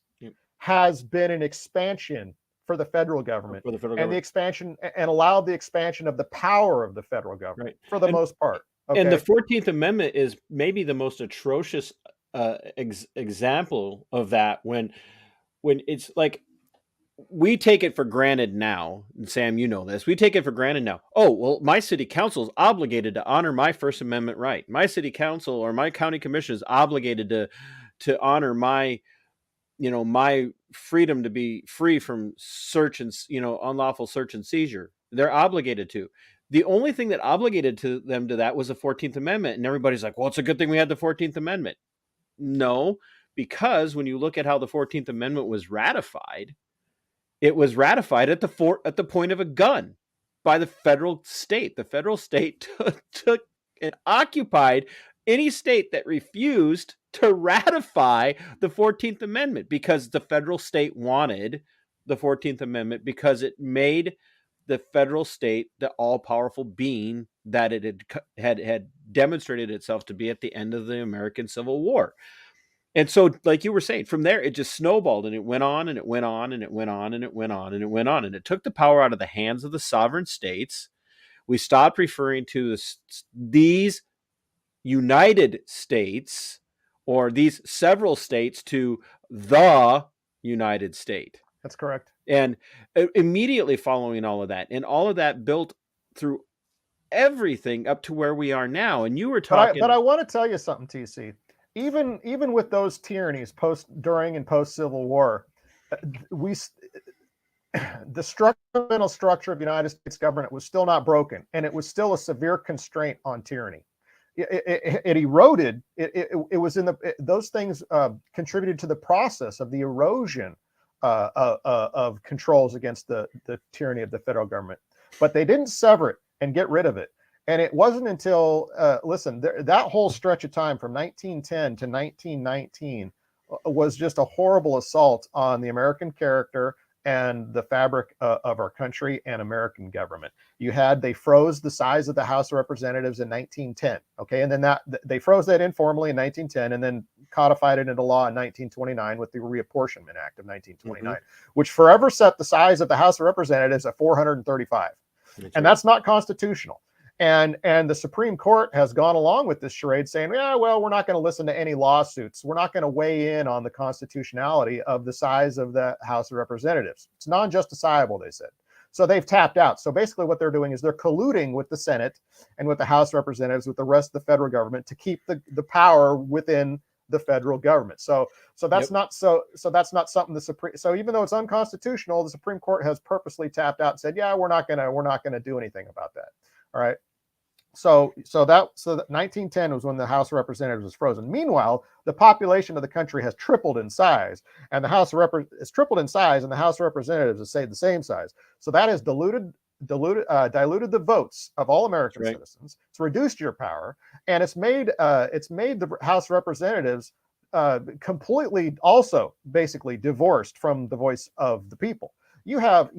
has been an expansion for the federal government, the expansion and allowed the expansion of the power of the federal government for the most part. Okay? And the 14th Amendment is maybe the most atrocious example of that, when it's like, we take it for granted now, and Sam, you know this, we take it for granted now. Oh, well, my city council is obligated to honor my First Amendment right. My city council or my county commission is obligated to honor my my freedom to be free from search and, unlawful search and seizure. They're obligated to. The only thing that obligated them to that was the 14th Amendment. And everybody's like, well, it's a good thing we had the 14th Amendment. No, because when you look at how the 14th Amendment was ratified, it was ratified at the point of a gun by the federal state. The federal state took and occupied any state that refused to ratify the 14th Amendment, because the federal state wanted the 14th Amendment, because it made the federal state the all-powerful being that it had demonstrated itself to be at the end of the American Civil War. And so, like you were saying, from there, it just snowballed, and it went on, and it went on, and it went on, and it went on, and it went on. And it took the power out of the hands of the sovereign states. We stopped referring to these United States, or these several states, to the United State. That's correct. And immediately following all of that, and all of that built through everything up to where we are now. And you were talking... But I want to tell you something, TC. even with those tyrannies during and post Civil War, the fundamental structure of the United States government was still not broken, and it was still a severe constraint on tyranny. It eroded. It was in those things contributed to the process of the erosion of controls against the tyranny of the federal government, but they didn't sever it and get rid of it. And it wasn't until that whole stretch of time from 1910 to 1919 was just a horrible assault on the American character and the fabric of our country and American government. They froze the size of the House of Representatives in 1910, okay? And then they froze that informally in 1910 and then codified it into law in 1929 with the Reapportionment Act of 1929, which forever set the size of the House of Representatives at 435. That's not constitutional. And the Supreme Court has gone along with this charade saying, yeah, well, we're not going to listen to any lawsuits. We're not going to weigh in on the constitutionality of the size of the House of Representatives. It's non-justiciable, they said. So they've tapped out. So basically what they're doing is they're colluding with the Senate and with the House of Representatives, with the rest of the federal government to keep the power within the federal government. So that's not something the Supreme. So even though it's unconstitutional, the Supreme Court has purposely tapped out and said, yeah, we're not gonna do anything about that. All right. So 1910 was when the House of Representatives was frozen. Meanwhile, the population of the country has tripled in size, and the House of Representatives has stayed the same size. So that has diluted the votes of all American citizens. It's reduced your power, and it's made the House of Representatives completely also basically divorced from the voice of the people. You have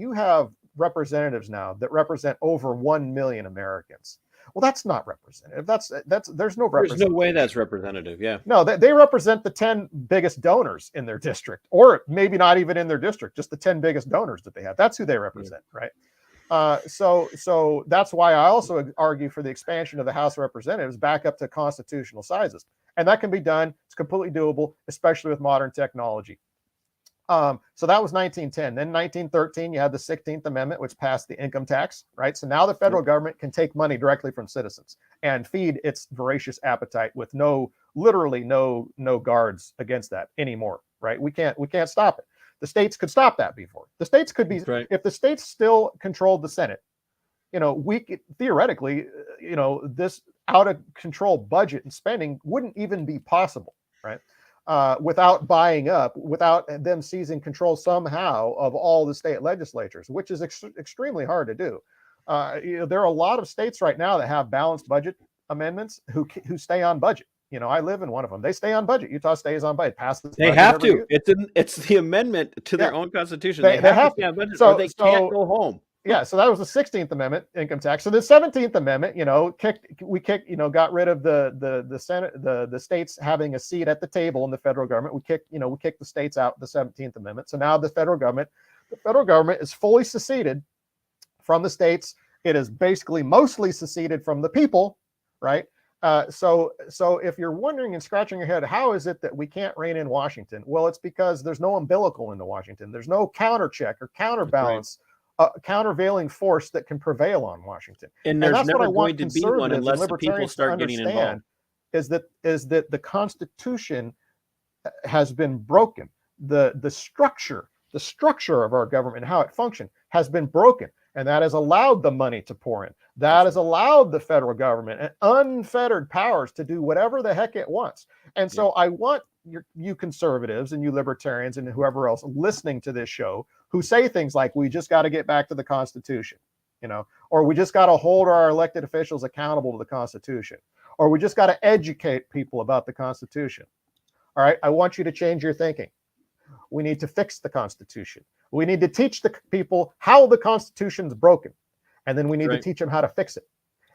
representatives now that represent over 1 million Americans. Well, that's not representative. There's no way that's representative. Yeah. No, they represent the 10 biggest donors in their district, or maybe not even in their district, just the 10 biggest donors that they have. That's who they represent, right? So that's why I also argue for the expansion of the House of Representatives back up to constitutional sizes. And that can be done. It's completely doable, especially with modern technology. So that was 1910. Then 1913, you had the 16th Amendment, which passed the income tax, right? So now the federal government can take money directly from citizens and feed its voracious appetite with literally no guards against that anymore, right? We can't stop it. The states could stop that before. The states could be, if the states still controlled the Senate, we could, theoretically, this out of control budget and spending wouldn't even be possible, right? Without them seizing control somehow of all the state legislatures, which is extremely hard to do. There are a lot of states right now that have balanced budget amendments who stay on budget. I live in one of them. They stay on budget. Utah stays on budget. They have to. It's the amendment to their own constitution. They have to stay on budget, or they can't go home. Yeah, so that was the 16th Amendment, income tax. So the 17th Amendment, got rid of the Senate, the states having a seat at the table in the federal government. We kicked the states out, the 17th Amendment. So now the federal government is fully seceded from the states. It is basically mostly seceded from the people, right? So if you're wondering and scratching your head, how is it that we can't rein in Washington? Well, it's because there's no umbilical into Washington. There's no counter check or counterbalance. Countervailing force that can prevail on Washington, and that's never going to be one unless the people start getting involved. Is that the Constitution has been broken. The structure of our government and how it functions has been broken, and that has allowed the money to pour in. That has allowed the federal government and unfettered powers to do whatever the heck it wants. And so I want you conservatives and you libertarians and whoever else listening to this show who say things like, we just got to get back to the Constitution, or we just got to hold our elected officials accountable to the Constitution, or we just got to educate people about the Constitution. All right, I want you to change your thinking. We need to fix the Constitution. We need to teach the people how the Constitution's broken, and then we need to teach them how to fix it,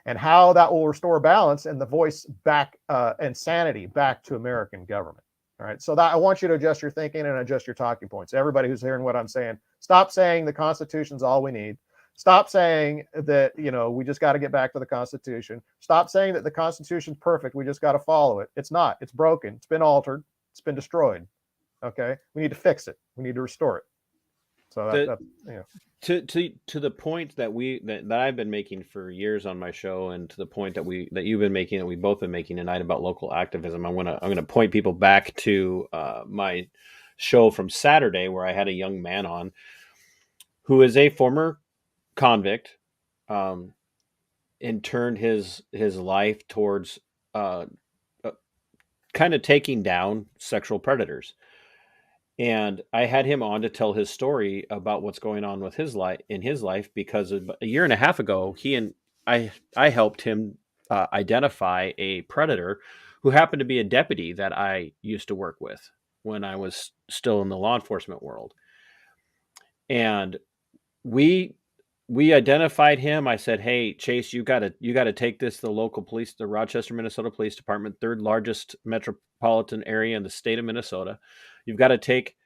and how that will restore balance and the voice back and sanity back to American government. All right, so that I want you to adjust your thinking and adjust your talking points. Everybody who's hearing what I'm saying, stop saying the Constitution's all we need. Stop saying that, we just got to get back to the Constitution. Stop saying that the Constitution's perfect. We just got to follow it. It's not. It's broken. It's been altered. It's been destroyed. Okay, we need to fix it. We need to restore it. So The yeah. to the point that that I've been making for years on my show, and to the point that you've been making, that we've both been making tonight about local activism, I'm gonna point people back to my show from Saturday, where I had a young man on who is a former convict, um, and turned his life towards uh, kind of taking down sexual predators. And I had him on to tell his story about what's going on with his life in his life, because a year and a half ago, I helped him identify a predator who happened to be a deputy that I used to work with when I was still in the law enforcement world. And we identified him. I said, "Hey, Chase, you got to take this to the local police, the Rochester, Minnesota Police Department, third largest metropolitan area in the state of Minnesota. You've got to take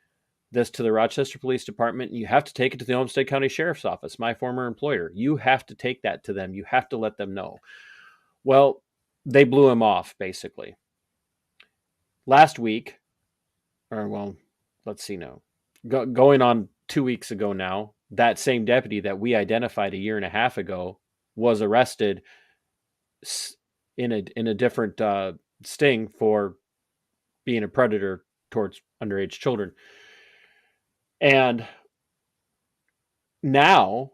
this to the Rochester Police Department, and you have to take it to the Olmsted County Sheriff's Office, my former employer. You have to take that to them. You have to let them know." Well, they blew him off, basically. Last week, or well, let's see now, going on 2 weeks ago now, that same deputy that we identified a year and a half ago was arrested in a different sting for being a predator towards underage children. And now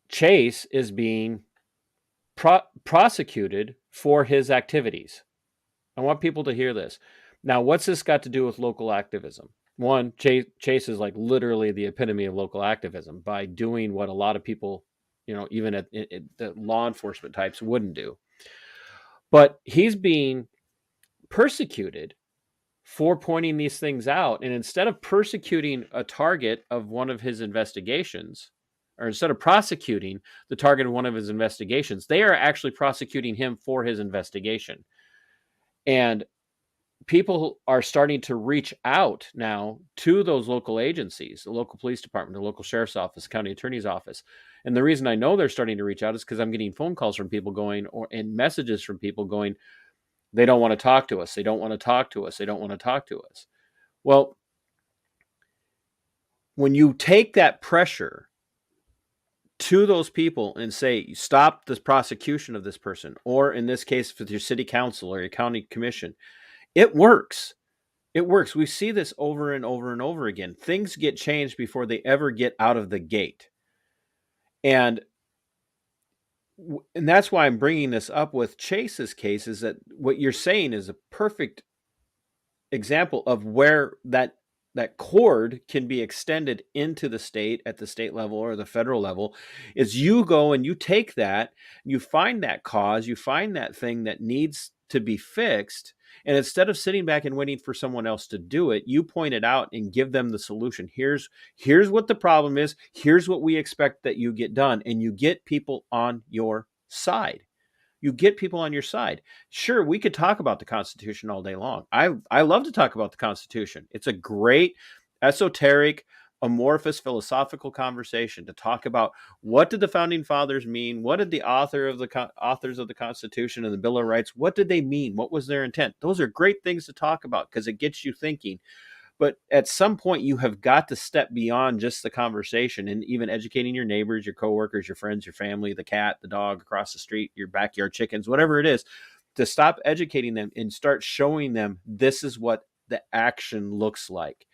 Chase is being prosecuted for his activities. I want people to hear this. Now, what's this got to do with local activism? One, Chase is like literally the epitome of local activism by doing what a lot of people, even at the law enforcement types wouldn't do. But he's being persecuted for pointing these things out. And instead of persecuting a target of one of his investigations, or instead of prosecuting the target of one of his investigations, they are actually prosecuting him for his investigation. And people are starting to reach out now to those local agencies, the local police department, the local sheriff's office, county attorney's office. And the reason I know they're starting to reach out is because I'm getting phone calls from people and messages from people going, they don't want to talk to us. They don't want to talk to us. They don't want to talk to us. Well, when you take that pressure to those people and say, stop this prosecution of this person, or in this case, with your city council or your county commission, it works. It works. We see this over and over and over again. Things get changed before they ever get out of the gate. And that's why I'm bringing this up with Chase's case, is that what you're saying is a perfect example of where that cord can be extended into the state at the state level or the federal level. Is you go and you take that, you find that cause, you find that thing that needs to be fixed. And instead of sitting back and waiting for someone else to do it, you point it out and give them the solution. Here's what the problem is. Here's what we expect that you get done. And you get people on your side. You get people on your side. Sure, we could talk about the Constitution all day long. I love to talk about the Constitution. It's a great, esoteric, amorphous philosophical conversation to talk about what did the founding fathers mean? What did the authors of the Constitution and the Bill of Rights, what did they mean? What was their intent? Those are great things to talk about because it gets you thinking. But at some point, you have got to step beyond just the conversation and even educating your neighbors, your coworkers, your friends, your family, the cat, the dog across the street, your backyard chickens, whatever it is, to stop educating them and start showing them this is what the action looks like.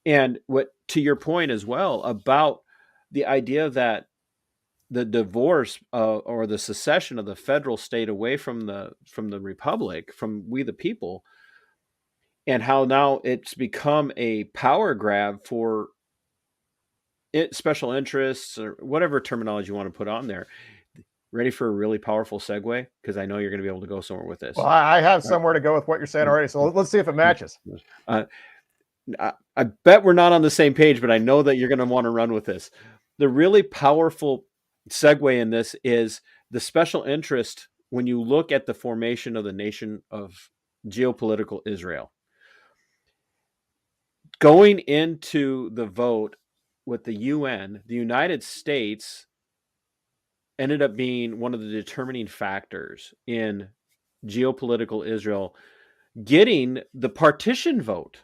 And what, to your point as well, about the idea that the divorce or the secession of the federal state away from the republic, from we the people, and how now it's become a power grab for special interests or whatever terminology you want to put on there. Ready for a really powerful segue? Because I know you're going to be able to go somewhere with this. Well, I have somewhere to go with what you're saying already. So let's see if it matches. I bet we're not on the same page, but I know that you're going to want to run with this. The really powerful segue in this is the special interest when you look at the formation of the nation of geopolitical Israel. Going into the vote with the UN, the United States ended up being one of the determining factors in geopolitical Israel getting the partition vote,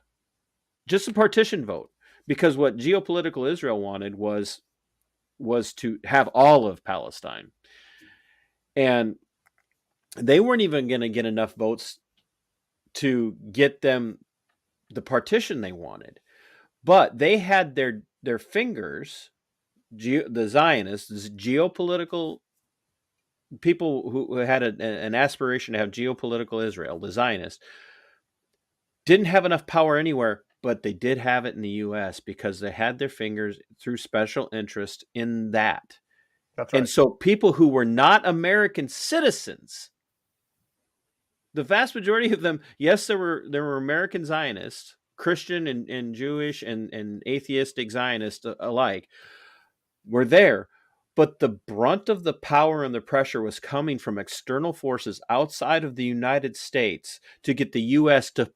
just the partition vote, because what geopolitical Israel wanted was to have all of Palestine, and they weren't even going to get enough votes to get them the partition they wanted, but they had their fingers, the Zionists, geopolitical people who had an aspiration to have geopolitical Israel, the Zionists, didn't have enough power anywhere, but they did have it in the U.S. because they had their fingers through special interest in that. That's right. And so people who were not American citizens, the vast majority of them, yes, there were American Zionists, Christian and Jewish and atheistic Zionists alike, were there. But the brunt of the power and the pressure was coming from external forces outside of the United States to get the U.S. to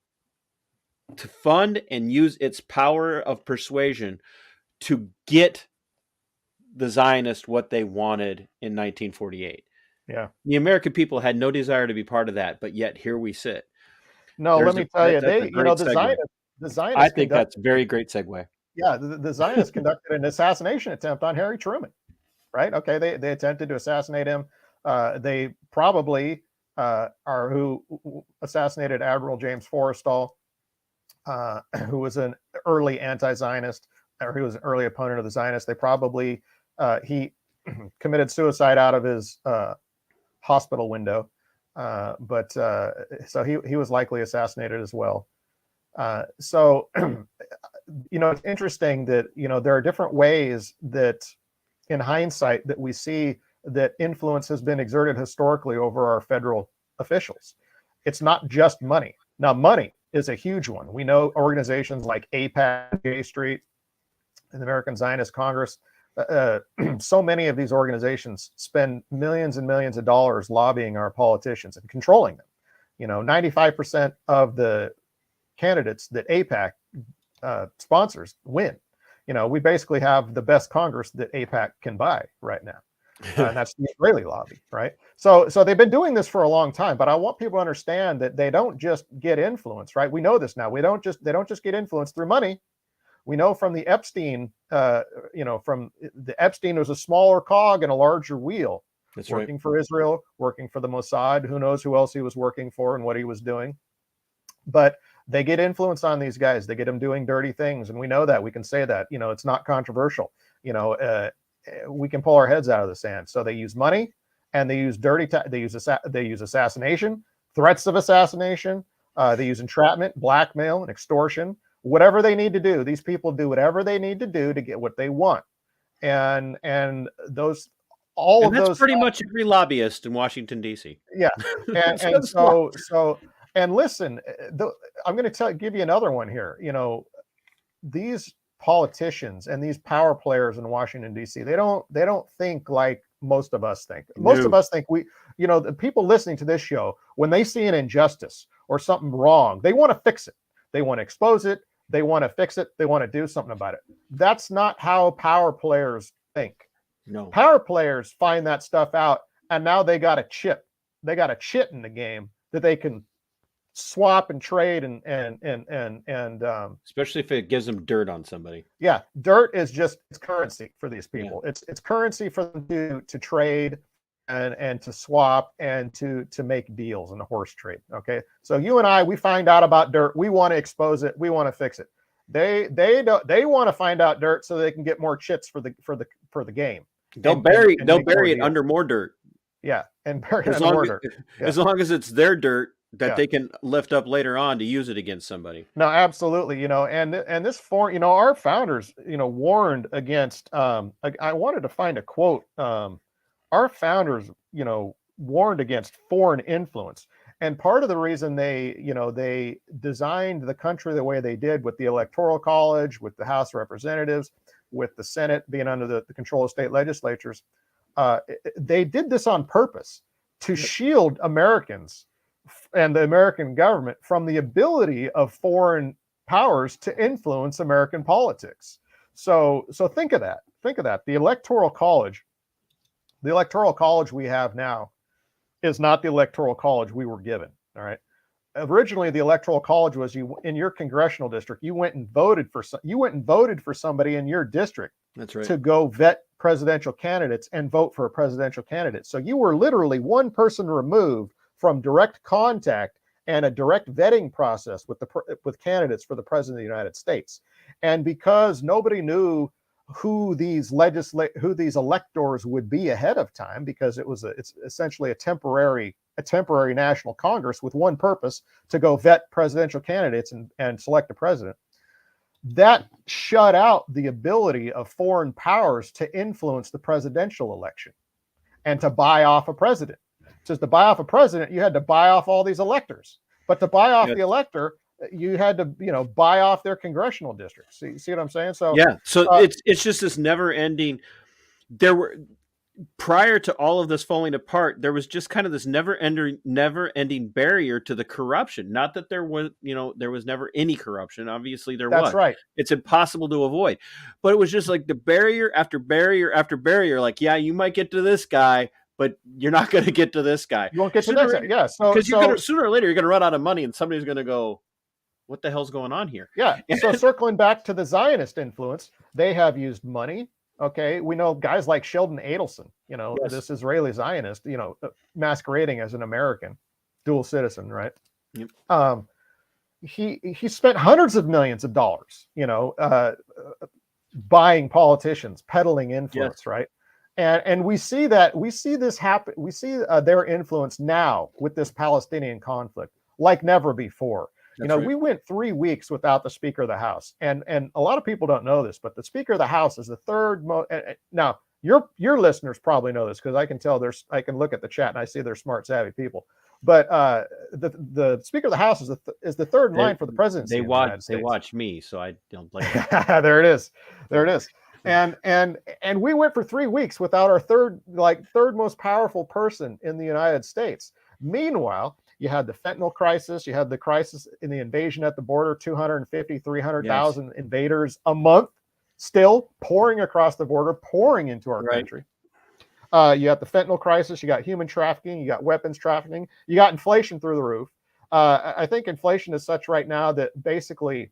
fund and use its power of persuasion to get the Zionists what they wanted in 1948. Yeah. The American people had no desire to be part of that, but yet here we sit. No, let me tell you, the Zionists. I think that's a very great segue. Yeah, the Zionists conducted an assassination attempt on Harry Truman, right? Okay, they attempted to assassinate him. They probably are who assassinated Admiral James Forrestal, who was an early anti-Zionist, or he was an early opponent of the Zionists. They probably he committed suicide out of his hospital window, but so he was likely assassinated as well. So it's interesting that there are different ways that, in hindsight, that we see that influence has been exerted historically over our federal officials. It's not just money. Now, money is a huge one. We know organizations like AIPAC, J Street, and the American Zionist Congress. So many of these organizations spend millions and millions of dollars lobbying our politicians and controlling them. 95% of the candidates that AIPAC sponsors win. We basically have the best Congress that AIPAC can buy right now. And that's the Israeli lobby, right? So they've been doing this for a long time, but I want people to understand that they don't just get influence, right? We know this now. They don't just get influence through money. We know from the Epstein, from the Epstein was a smaller cog in a larger wheel. That's working right. For Israel, working for the Mossad. Who knows who else he was working for and what he was doing. But they get influence on these guys. They get them doing dirty things. And we know that. We can say that. It's not controversial. We can pull our heads out of the sand. So they use money, and they use they use assassination, threats of assassination. They use entrapment, blackmail, and extortion. Whatever they need to do, these people do whatever they need to do to get what they want. And those, all and of those, pretty much every lobbyist in Washington, D.C. Yeah. And listen, I'm going to give you another one here. These politicians and these power players in Washington, D.C., they don't think like most of us think. Most of us think the people listening to this show, when they see an injustice or something wrong, they want to fix it. They want to expose it. They want to fix it. They want to do something about it. That's not how power players think. No. Power players find that stuff out, and now they got a chip. They got a chit in the game that they can swap and trade and especially if it gives them dirt on somebody. Yeah, dirt is just it's currency for these people. Yeah. It's currency for them to trade and to swap and to make deals in the horse trade. Okay, so you and I, we find out about dirt. We want to expose it. We want to fix it. They want to find out dirt so they can get more chits for the game. They'll bury it under more dirt. Yeah, and bury it under more dirt. Yeah. As long as it's their dirt that they can lift up later on to use it against somebody. No, absolutely. And this our founders, warned against. I wanted to find a quote. Our founders, warned against foreign influence. And part of the reason they designed the country the way they did, with the Electoral College, with the House of Representatives, with the Senate being under the control of state legislatures, they did this on purpose to shield Americans and the American government from the ability of foreign powers to influence American politics. So think of that. Think of that. The Electoral College we have now is not the Electoral College we were given. All right. originally the Electoral College was you in your congressional district. You went and voted for somebody in your district. That's right. To go vet presidential candidates and vote for a presidential candidate. So you were literally one person removed from direct contact and a direct vetting process with candidates for the president of the United States. And because nobody knew who these electors would be ahead of time, because it's essentially a temporary national Congress with one purpose, to go vet presidential candidates and select a president. That shut out the ability of foreign powers to influence the presidential election and to buy off a president. Just to buy off a president, you had to buy off all these electors. But to buy off the elector, you had to, buy off their congressional districts. See what I'm saying? So yeah. So it's just this never-ending. Prior to all of this falling apart, there was just kind of this never-ending barrier to the corruption. Not that there was never any corruption. Obviously, there was. That's right. It's impossible to avoid. But it was just like the barrier after barrier after barrier. Like, yeah, you might get to this guy, but you're not going to get to this guy. You won't get to this guy. Yeah. Because sooner or later, you're going to run out of money, and somebody's going to go, what the hell's going on here? Yeah. So circling back to the Zionist influence, they have used money. Okay, we know guys like Sheldon Adelson, Yes. this Israeli Zionist, masquerading as an American, dual citizen, right? Yep. He spent hundreds of millions of dollars, buying politicians, peddling influence, yes. Right? And we see this happen. We see their influence now with this Palestinian conflict like never before. That's right. We went 3 weeks without the Speaker of the House, and a lot of people don't know this, but the Speaker of the House is the third most. Now, your listeners probably know this because I can tell I can look at the chat and I see they're smart, savvy people. But the Speaker of the House is the third in line for the presidency. They watch me, so I don't blame them. There it is. And we went for 3 weeks without our third most powerful person in the United States. Meanwhile, you had the fentanyl crisis. You had the crisis in the invasion at the border, 250, 300,000 yes. invaders a month still pouring across the border, pouring into our right. country. You got the fentanyl crisis. You got human trafficking. You got weapons trafficking. You got inflation through the roof. I think inflation is such right now that basically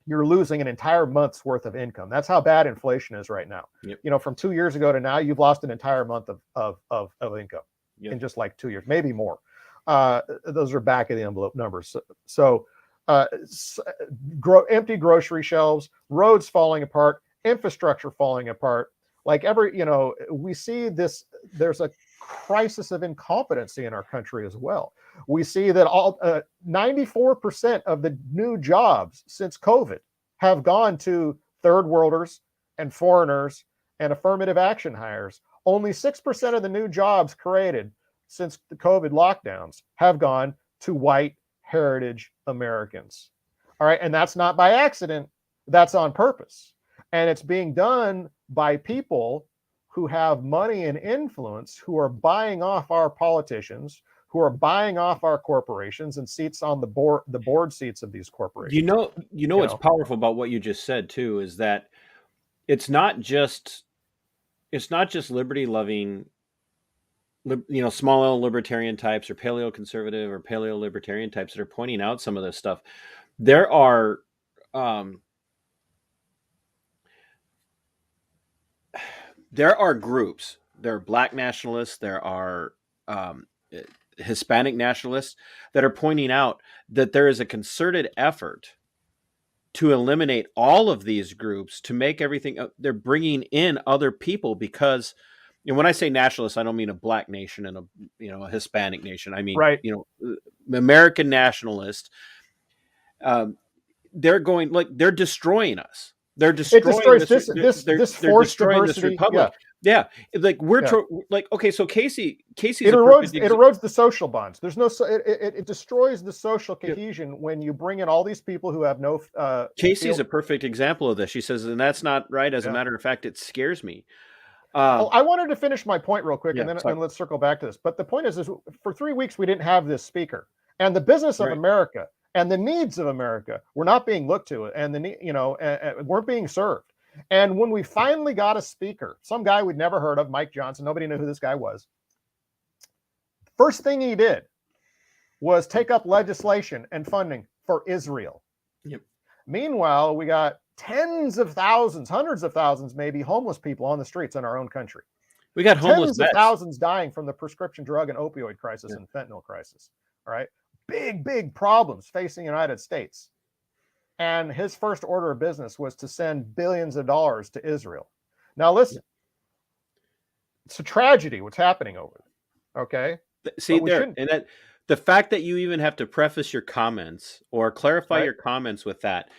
you're losing an entire month's worth of income. That's how bad inflation is right now. Yep. From 2 years ago to now, you've lost an entire month of income yep. in just like 2 years, maybe more. Those are back of the envelope numbers. So empty grocery shelves, roads falling apart, infrastructure falling apart. Like we see this, there's a crisis of incompetency in our country as well. We see that 94% of the new jobs since COVID have gone to third worlders and foreigners and affirmative action hires. Only 6% of the new jobs created since the COVID lockdowns have gone to white heritage Americans. All right. And that's not by accident. That's on purpose. And it's being done by people who have money and influence, who are buying off our politicians, who are buying off our corporations and seats on the board seats of these corporations. What's powerful about what you just said too, is that it's not just liberty loving, small L libertarian types or paleo conservative or paleo libertarian types that are pointing out some of this stuff. There are groups. There are Black nationalists. There are Hispanic nationalists that are pointing out that there is a concerted effort to eliminate all of these groups, to make everything. They're bringing in other people because. And when I say nationalist, I don't mean a Black nation and a Hispanic nation. I mean, right. American nationalists. They're destroying us. They're destroying this forced diversity. This republic. Yeah. Like okay. So Casey's it erodes the social bonds. There's no. It destroys the social cohesion when you bring in all these people who have no. Casey's a perfect example of this. She says, and that's not right. As a matter of fact, it scares me. I wanted to finish my point real quick, and then let's circle back to this. But the point is for 3 weeks we didn't have this speaker, and the business of America and the needs of America were not being looked to, and weren't being served. And when we finally got a speaker, some guy we'd never heard of, Mike Johnson, nobody knew who this guy was. First thing he did was take up legislation and funding for Israel. Yep. Meanwhile, we got tens of thousands, hundreds of thousands, maybe homeless people on the streets in our own country. We got homeless Tens vets. of thousands dying from the prescription drug and opioid crisis and fentanyl crisis. All right. Big problems facing the United States. And his first order of business was to send billions of dollars to Israel. Now, listen, it's a tragedy what's happening over there. Okay. See there, and that the fact that you even have to preface your comments or clarify your comments with that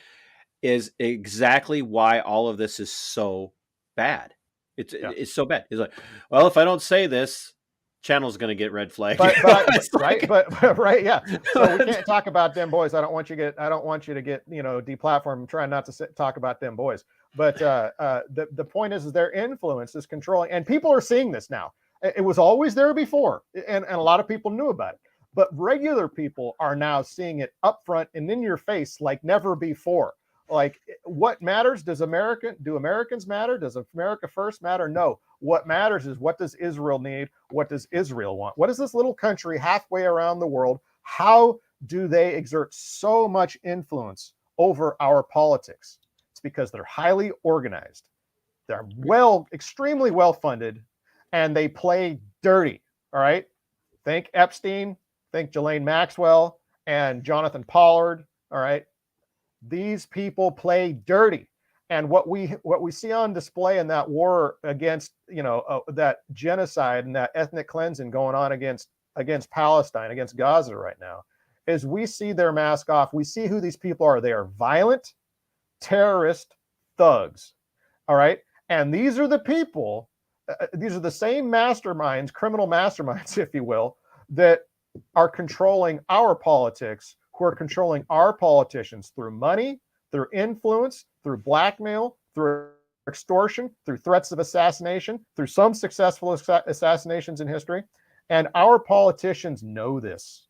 is exactly why all of this is so bad. It's so bad. It's like, well, if I don't say this, channel's going to get red flagged. But right, yeah. So we can't talk about them boys. I don't want you to get deplatformed. I'm trying not to talk about them boys. But the point is their influence is controlling, and people are seeing this now. It was always there before, and a lot of people knew about it. But regular people are now seeing it up front and in your face like never before. Like, what matters? Do Americans matter? Does America first matter? No. What matters is, what does Israel need? What does Israel want? What is this little country halfway around the world? How do they exert so much influence over our politics? It's because they're highly organized. They're extremely well funded, and they play dirty. All right. Think Epstein, think Ghislaine Maxwell and Jonathan Pollard. All right. These people play dirty, and what we see on display in that war against that genocide and that ethnic cleansing going on against Palestine, against Gaza right now, is we see their mask off. We see who these people are. They are violent, terrorist thugs. All right, and these are the people. These are the same masterminds, criminal masterminds, if you will, that are controlling our politics, who are controlling our politicians through money, through influence, through blackmail, through extortion, through threats of assassination, through some successful assassinations in history. And our politicians know this.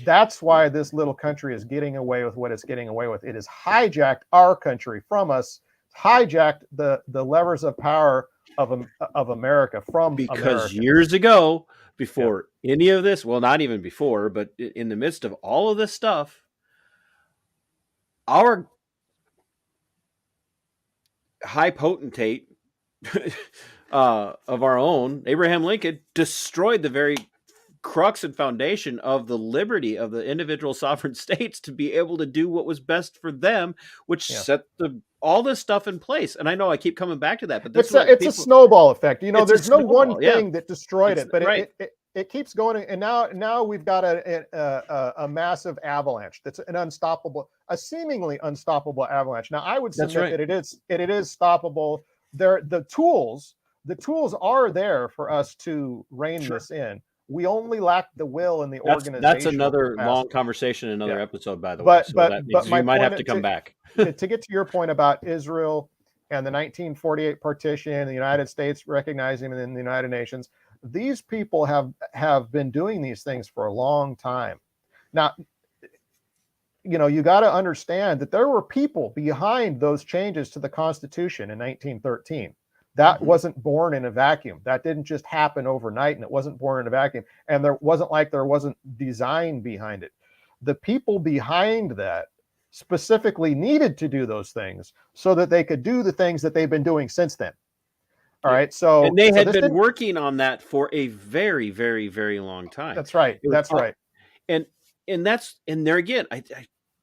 That's why this little country is getting away with what it's getting away with. It has hijacked our country from us, hijacked the levers of power of America from Americans. Years ago, before any of this, well, not even before, but in the midst of all of this stuff, our high potentate of our own, Abraham Lincoln, destroyed the very crux and foundation of the liberty of the individual sovereign states to be able to do what was best for them, which set all this stuff in place. And I know I keep coming back to that, but it's a snowball effect. There's no one thing that destroyed it, but it keeps going. And now we've got a massive avalanche. That's a seemingly unstoppable avalanche. Now I would submit that it is stoppable. The tools are there for us to rein this in. We only lack the will and the organization. That's another long conversation, another episode, by the way. But you might have to come back. To get to your point about Israel and the 1948 partition, the United States recognizing them in the United Nations, these people have been doing these things for a long time. Now, you got to understand that there were people behind those changes to the Constitution in 1913. That wasn't born in a vacuum. That didn't just happen overnight, and it wasn't born in a vacuum. And there wasn't design behind it. The people behind that specifically needed to do those things so that they could do the things that they've been doing since then. All right. And they had been working on that for a very, very, very long time. That's right. That's right. And there again,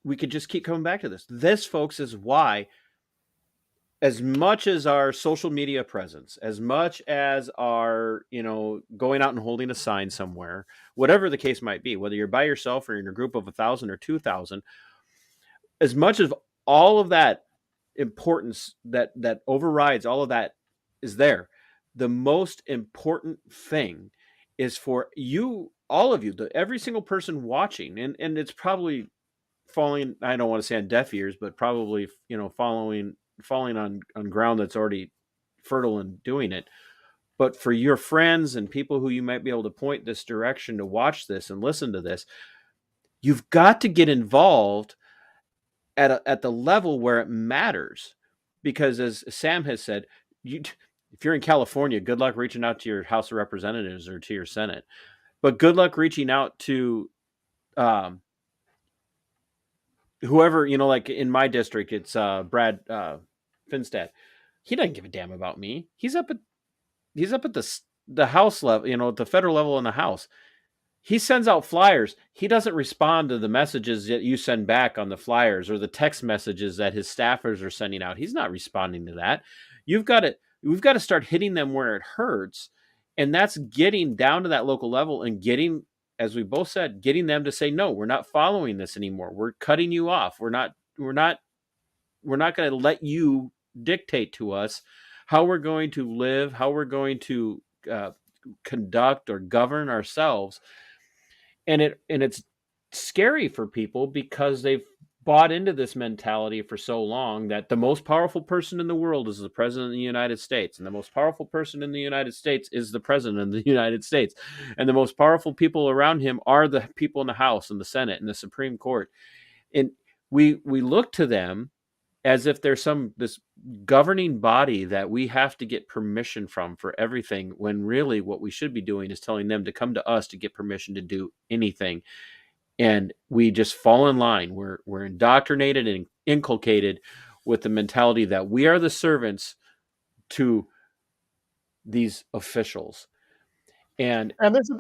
we could just keep coming back to this. This, folks, is why, as much as our social media presence, as much as our, going out and holding a sign somewhere, whatever the case might be, whether you're by yourself or in a group of 1,000 or 2,000, as much as all of that importance that overrides all of that is there, the most important thing is for you, all of you, every single person watching, and it's probably falling, I don't want to say on deaf ears, but probably, falling on ground that's already fertile in doing it. But for your friends and people who you might be able to point this direction to watch this and listen to this, you've got to get involved at the level where it matters. Because as Sam has said, if you're in California, good luck reaching out to your House of Representatives or to your Senate. But good luck reaching out to whoever, like in my district, it's Brad Finstad. He doesn't give a damn about me. He's up at the House level, at the federal level in the House. He sends out flyers. He doesn't respond to the messages that you send back on the flyers or the text messages that his staffers are sending out. He's not responding to that. We've got to start hitting them where it hurts. And that's getting down to that local level and getting, as we both said, getting them to say, no, we're not following this anymore. We're cutting you off. We're not going to let you dictate to us how we're going to live, how we're going to conduct or govern ourselves. And it's scary for people because they've bought into this mentality for so long that the most powerful person in the world is the president of the United States, and the most powerful person in the United States is the president of the United States, and the most powerful people around him are the people in the House and the Senate and the Supreme Court. And we look to them as if there's this governing body that we have to get permission from for everything, when really what we should be doing is telling them to come to us to get permission to do anything. And we just fall in line. We're indoctrinated and inculcated with the mentality that we are the servants to these officials. And there's a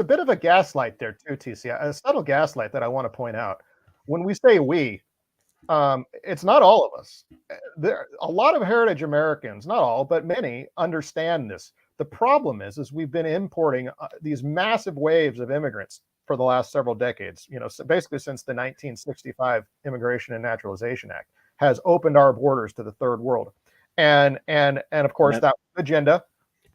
bit of a gaslight there too, TC, a subtle gaslight that I want to point out. When we say we, it's not all of us. A lot of heritage Americans, not all, but many, understand this. The problem is we've been importing these massive waves of immigrants for the last several decades. So basically since the 1965 Immigration and Naturalization Act has opened our borders to the third world, and of course that agenda.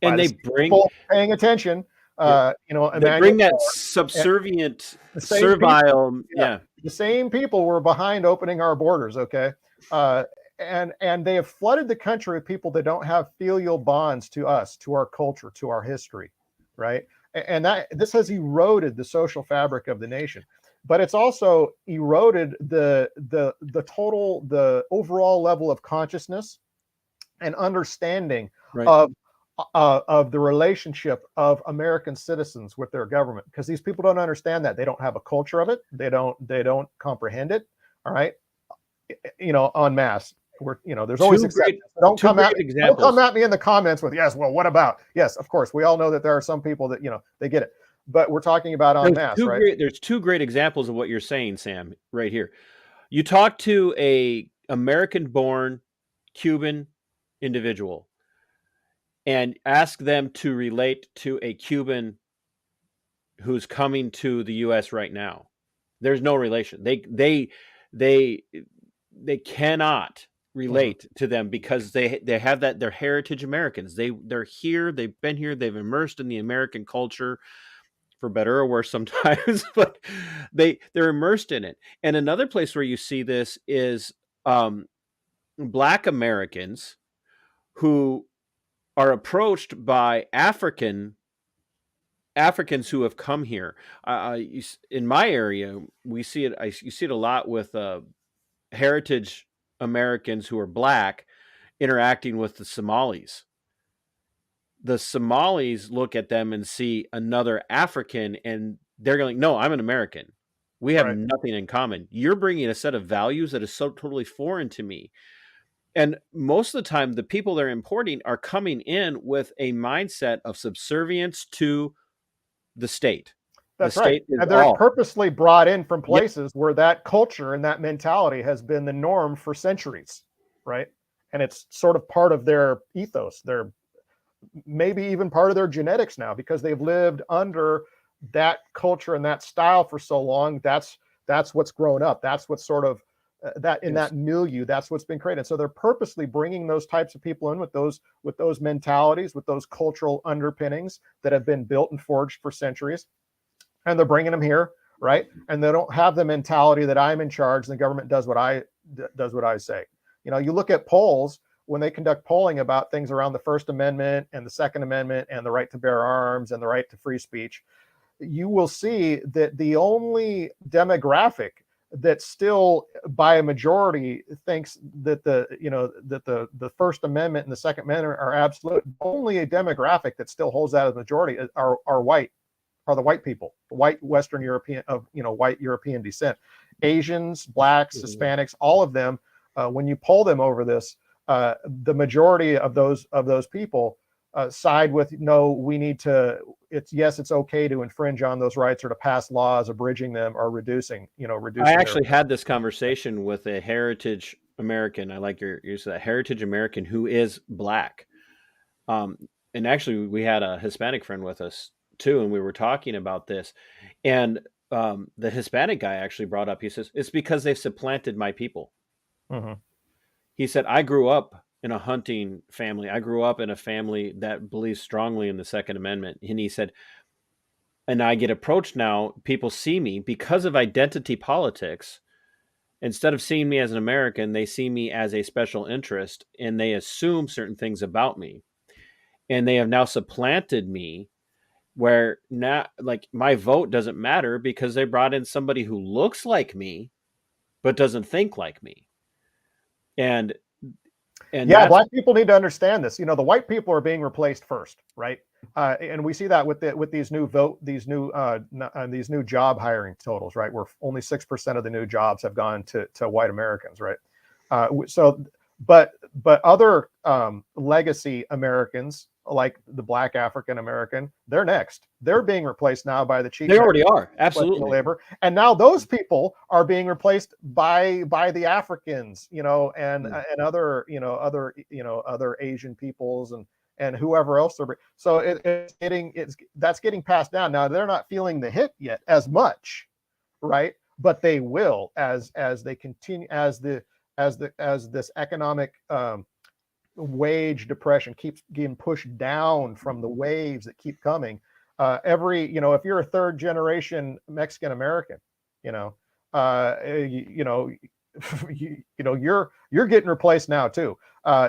And they bring paying attention. They bring that subservient, servile. The same people were behind opening our borders, okay? And they have flooded the country with people that don't have filial bonds to us, to our culture, to our history, right? And this has eroded the social fabric of the nation. But it's also eroded the overall level of consciousness and understanding of the relationship of American citizens with their government, because these people don't understand that. They don't have a culture of it. They don't comprehend it. All right. En masse. There's always exceptions. Don't come at me in the comments with, yes, well, what about? Yes, of course. We all know that there are some people that, they get it. But we're talking about en masse, right? There's two great examples of what you're saying, Sam, right here. You talk to a American-born Cuban individual and ask them to relate to a Cuban who's coming to the U.S. right now. There's no relation. They cannot relate to them because they have that. They're heritage Americans. They're here. They've been here. They've immersed in the American culture, for better or worse sometimes, but they're immersed in it. And another place where you see this is Black Americans who are approached by Africans who have come here. In my area, we see it. You see it a lot with heritage Americans who are Black interacting with the Somalis. The Somalis look at them and see another African, and they're going, "No, I'm an American. We have nothing in common. You're bringing a set of values that is so totally foreign to me." And most of the time, the people they're importing are coming in with a mindset of subservience to the state. That's right. And they're purposely brought in from places where that culture and that mentality has been the norm for centuries, right? And it's sort of part of their ethos. They're maybe even part of their genetics now, because they've lived under that culture and that style for so long. That's what's grown up. That's what's sort of that milieu, that's what's been created. So they're purposely bringing those types of people in with those mentalities, with those cultural underpinnings that have been built and forged for centuries, and they're bringing them here, right? And they don't have the mentality that I'm in charge and the government does what I say. You look at polls when they conduct polling about things around the First Amendment and the Second Amendment and the right to bear arms and the right to free speech, you will see that the only demographic that still by a majority thinks that the First Amendment and the Second Amendment are absolute. Only a demographic that still holds that as a majority are white are the white people, white Western European of white European descent, Asians, blacks, Hispanics, all of them. When you poll them over this, the majority of those people side with no. We need to. It's okay to infringe on those rights or to pass laws abridging them or reducing. I actually had this conversation with a heritage American. I like your use of that, heritage American who is black. And actually, we had a Hispanic friend with us too, and we were talking about this. And the Hispanic guy actually brought up, he says, it's because they've supplanted my people. Mm-hmm. He said, I grew up in a hunting family. I grew up in a family that believes strongly in the Second Amendment. And he said, and I get approached now, people see me because of identity politics. Instead of seeing me as an American, they see me as a special interest, and they assume certain things about me. And they have now supplanted me, where now, like, my vote doesn't matter because they brought in somebody who looks like me but doesn't think like me. And yeah, black people need to understand this. The white people are being replaced first, right? And we see that with these new job hiring totals, right? Where only 6% of the new jobs have gone to white Americans, right? But other legacy Americans, like the black African American, they're next. They're being replaced now by the cheap. They already are, absolutely. Labor, and now those people are being replaced by the Africans, and other other Asian peoples and whoever else. So that's getting passed down. Now they're not feeling the hit yet as much, right? But they will as they continue, as this economic wage depression keeps getting pushed down from the waves that keep coming. If you're a third generation Mexican American, you're getting replaced now too.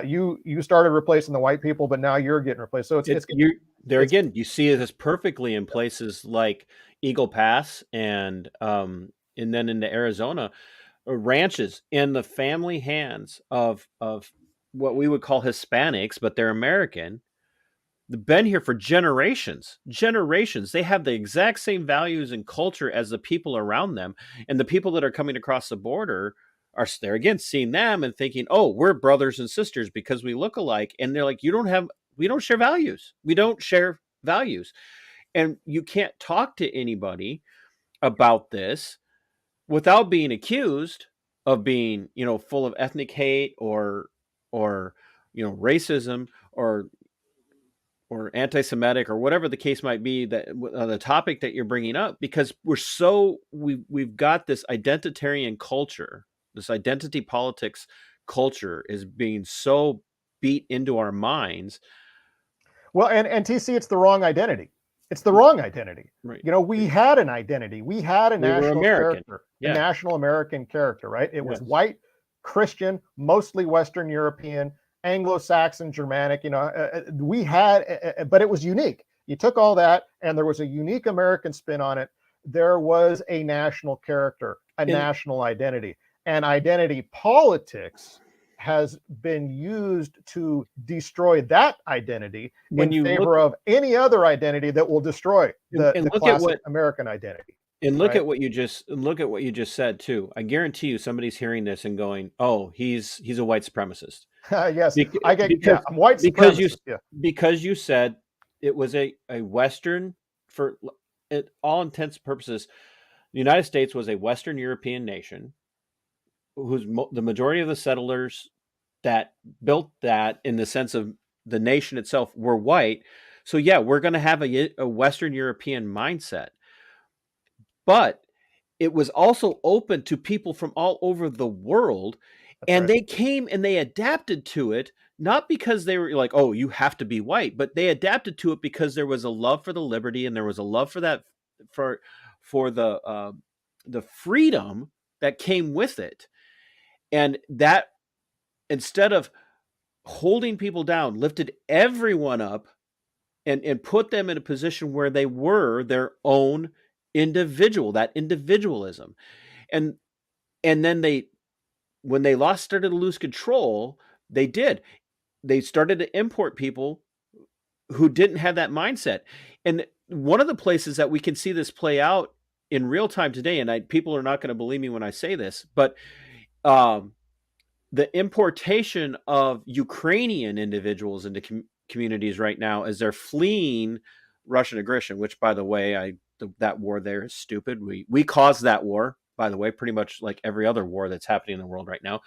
You started replacing the white people, but now you're getting replaced. So you see this perfectly in places like Eagle Pass and then into Arizona, ranches in the family hands of what we would call Hispanics, but they're American. They've been here for generations. They have the exact same values and culture as the people around them. And the people that are coming across the border are there again, seeing them and thinking, oh, we're brothers and sisters because we look alike. And they're like, we don't share values. We don't share values. And you can't talk to anybody about this without being accused of being, full of ethnic hate or racism or anti-Semitic or whatever the case might be, that the topic that you're bringing up, because we've got this identitarian culture, this identity politics culture is being so beat into our minds. Well, and TC, it's the wrong identity. It's the wrong identity. Right. We had an identity. We had a national character, a national American character, right? It was white, Christian, mostly Western European, Anglo-Saxon, Germanic, we had, but it was unique. You took all that and there was a unique American spin on it. There was a national character, national identity, and identity politics has been used to destroy that identity in favor of any other identity that will destroy the classic American identity. And look at what you just said too. I guarantee you somebody's hearing this and going, "Oh, he's a white supremacist." Yes, I'm white supremacist. Because you said it was a Western, for all intents and purposes, the United States was a Western European nation whose the majority of the settlers that built that, in the sense of the nation itself, were white. So yeah, we're going to have a Western European mindset. But it was also open to people from all over the world. And they came and they adapted to it, not because they were like, oh, you have to be white, but they adapted to it because there was a love for the liberty and there was a love for that, for the freedom that came with it. And that, instead of holding people down, lifted everyone up and put them in a position where they were their own individual, that individualism. And then when they started to lose control, they started to import people who didn't have that mindset. And one of the places that we can see this play out in real time today, and people are not going to believe me when I say this, but the importation of Ukrainian individuals into communities right now as they're fleeing Russian aggression, which, by the way, that war there is stupid. We caused that war, by the way, pretty much like every other war that's happening in the world right now.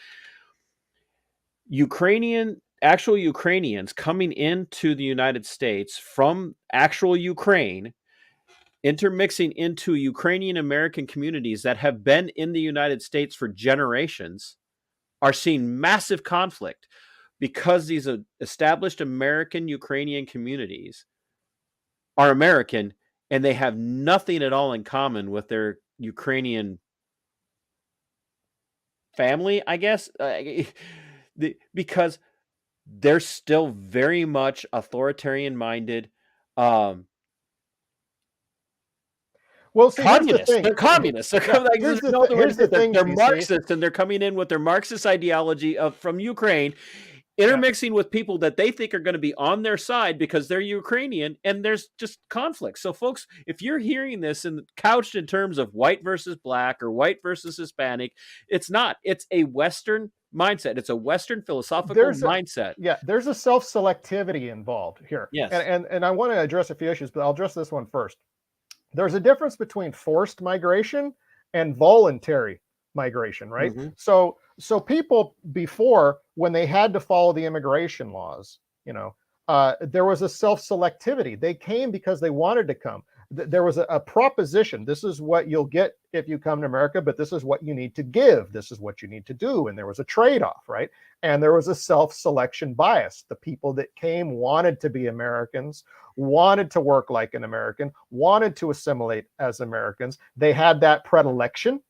Actual Ukrainians coming into the United States from actual Ukraine, intermixing into Ukrainian American communities that have been in the United States for generations, are seeing massive conflict because these established American Ukrainian communities are American and they have nothing at all in common with their Ukrainian family, I guess, because they're still very much authoritarian minded. Well, see, Communists. here's the thing. They're communists. They're Here's the thing. They're Marxists, and they're coming in with their Marxist ideology from Ukraine, intermixing with people that they think are going to be on their side because they're Ukrainian, and there's just conflict. So, folks, if you're hearing this and couched in terms of white versus black or white versus Hispanic, it's not. It's a Western mindset. It's a Western philosophical mindset. There's a self-selectivity involved here. Yes. And I want to address a few issues, but I'll address this one first. There's a difference between forced migration and voluntary migration, right? Mm-hmm. So people before, when they had to follow the immigration laws, there was a self-selectivity. They came because they wanted to come. There was a proposition. This is what you'll get if you come to America, but this is what you need to give. This is what you need to do. And there was a trade-off, right? And there was a self-selection bias. The people that came wanted to be Americans, wanted to work like an American, wanted to assimilate as Americans. They had that predilection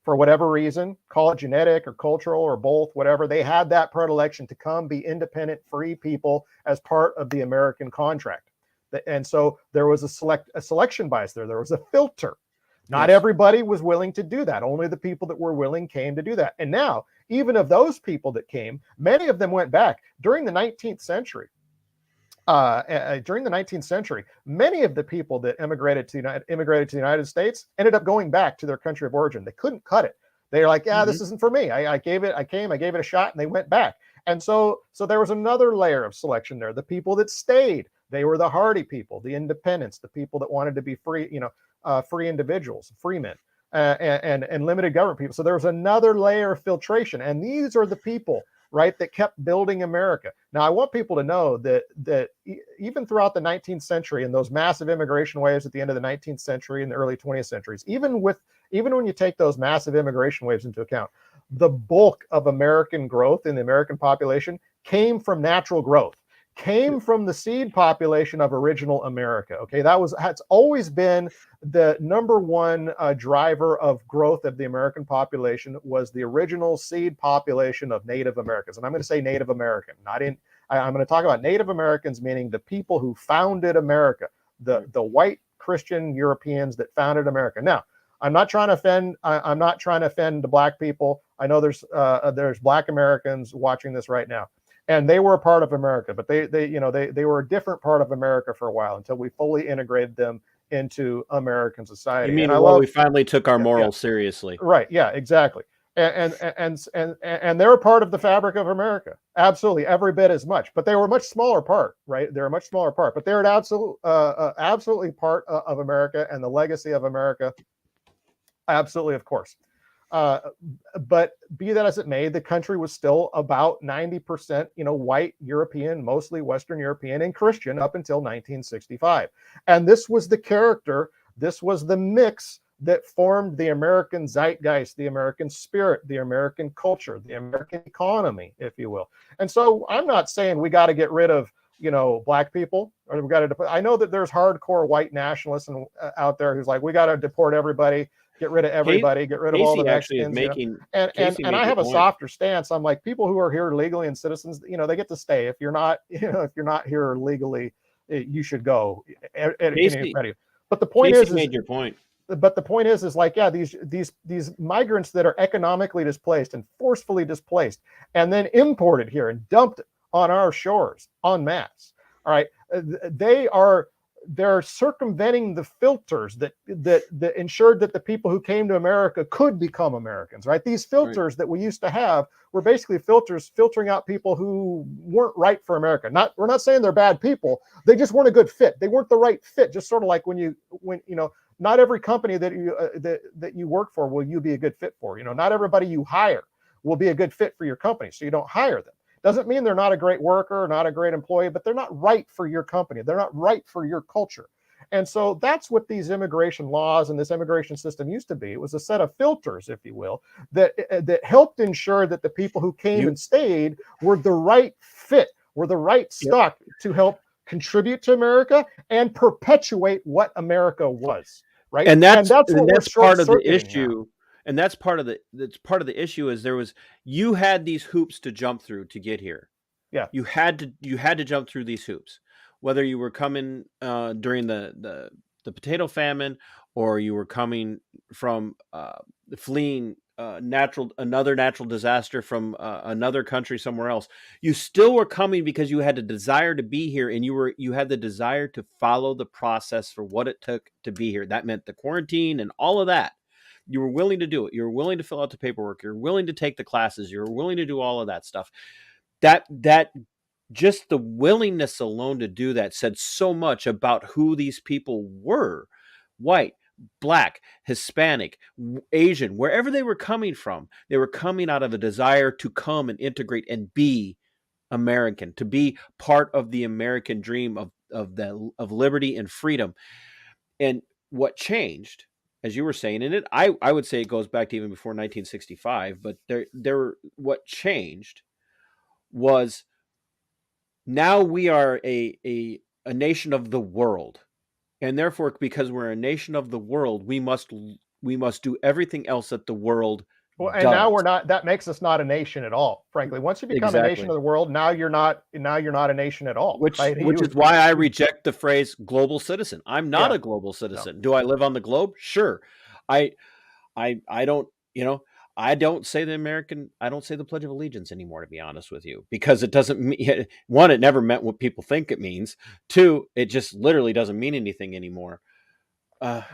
for whatever reason, call it genetic or cultural or both, whatever. They had that predilection to come be independent, free people as part of the American contract. And so there was a selection bias there. There was a filter. Not everybody was willing to do that. Only the people that were willing came to do that. And now, even of those people that came, many of them went back during the 19th century. Many of the people that immigrated to the United States ended up going back to their country of origin. They couldn't cut it. They're like, this isn't for me. I gave it a shot, and they went back. And so there was another layer of selection there. The people that stayed, they were the hardy people, the independents, the people that wanted to be free, free individuals, free men, and limited government people. So there was another layer of filtration. And these are the people, right, that kept building America. Now, I want people to know that even throughout the 19th century and those massive immigration waves at the end of the 19th century and the early 20th centuries, even when you take those massive immigration waves into account, the bulk of American growth in the American population came from natural growth, came from the seed population of original America. Okay, that's always been the number one driver of growth of the American population, was the original seed population of Native Americans. And I'm going to say Native American, I'm going to talk about Native Americans, meaning the people who founded America, the white Christian Europeans that founded America. Now, I'm not trying to offend the black people. I know there's black Americans watching this right now, and they were a part of America, but they were a different part of America for a while until we fully integrated them into American society. You mean we finally took our morals seriously? Right. Yeah. Exactly. And they're a part of the fabric of America. Absolutely, every bit as much. But they were a much smaller part, right? They're a much smaller part, but they're an absolutely part of America and the legacy of America. Absolutely, of course. But be that as it may, the country was still about 90%, white European, mostly Western European and Christian up until 1965. And this was the character, this was the mix that formed the American zeitgeist, the American spirit, the American culture, the American economy, if you will. And so I'm not saying we got to get rid of, black people, or we got to. I know that there's hardcore white nationalists out there who's like, we got to deport everybody. Get rid of everybody. Get rid of all the Mexicans. And I have a softer stance. I'm like, people who are here legally and citizens, they get to stay. If you're not, if you're not here legally, you should go. But the point is, made your point. But the point is like, these migrants that are economically displaced and forcefully displaced, and then imported here and dumped on our shores en masse. All right, they are they're circumventing the filters that ensured that the people who came to America could become Americans, right? These filters that we used to have were basically filters filtering out people who weren't right for America. We're not saying they're bad people. They just weren't a good fit. They weren't the right fit. Just sort of like when not every company that you work for will you be a good fit for. Not everybody you hire will be a good fit for your company, so you don't hire them. Doesn't mean they're not a great worker, not a great employee, but they're not right for your company. They're not right for your culture. And so that's what these immigration laws and this immigration system used to be. It was a set of filters, if you will, that helped ensure that the people who came and stayed were the right fit, were the right stock to help contribute to America and perpetuate what America was, right? And that's part of the issue. Now. And that's part of the issue is you had these hoops to jump through to get here. Yeah. You had to jump through these hoops, whether you were coming during the potato famine, or you were coming from fleeing another natural disaster from another country somewhere else. You still were coming because you had a desire to be here, and you had the desire to follow the process for what it took to be here. That meant the quarantine and all of that. You were willing to do it. You were willing to fill out the paperwork. You're willing to take the classes. You're willing to do all of that stuff. That just the willingness alone to do that said so much about who these people were. White, Black, Hispanic, Asian, wherever they were coming from, they were coming out of a desire to come and integrate and be American, to be part of the American dream of liberty and freedom. And what changed, as you were saying, and I would say it goes back to even before 1965, but what changed was now we are a nation of the world. And therefore, because we're a nation of the world, we must do everything else that the world does. Now that makes us not a nation at all, frankly. Once you become a nation of the world, now you're not a nation at all. Which is why I reject the phrase global citizen. I'm not a global citizen. No. Do I live on the globe? Sure. I don't, I don't say the Pledge of Allegiance anymore, to be honest with you, because it doesn't mean, one, it never meant what people think it means. Two, it just literally doesn't mean anything anymore.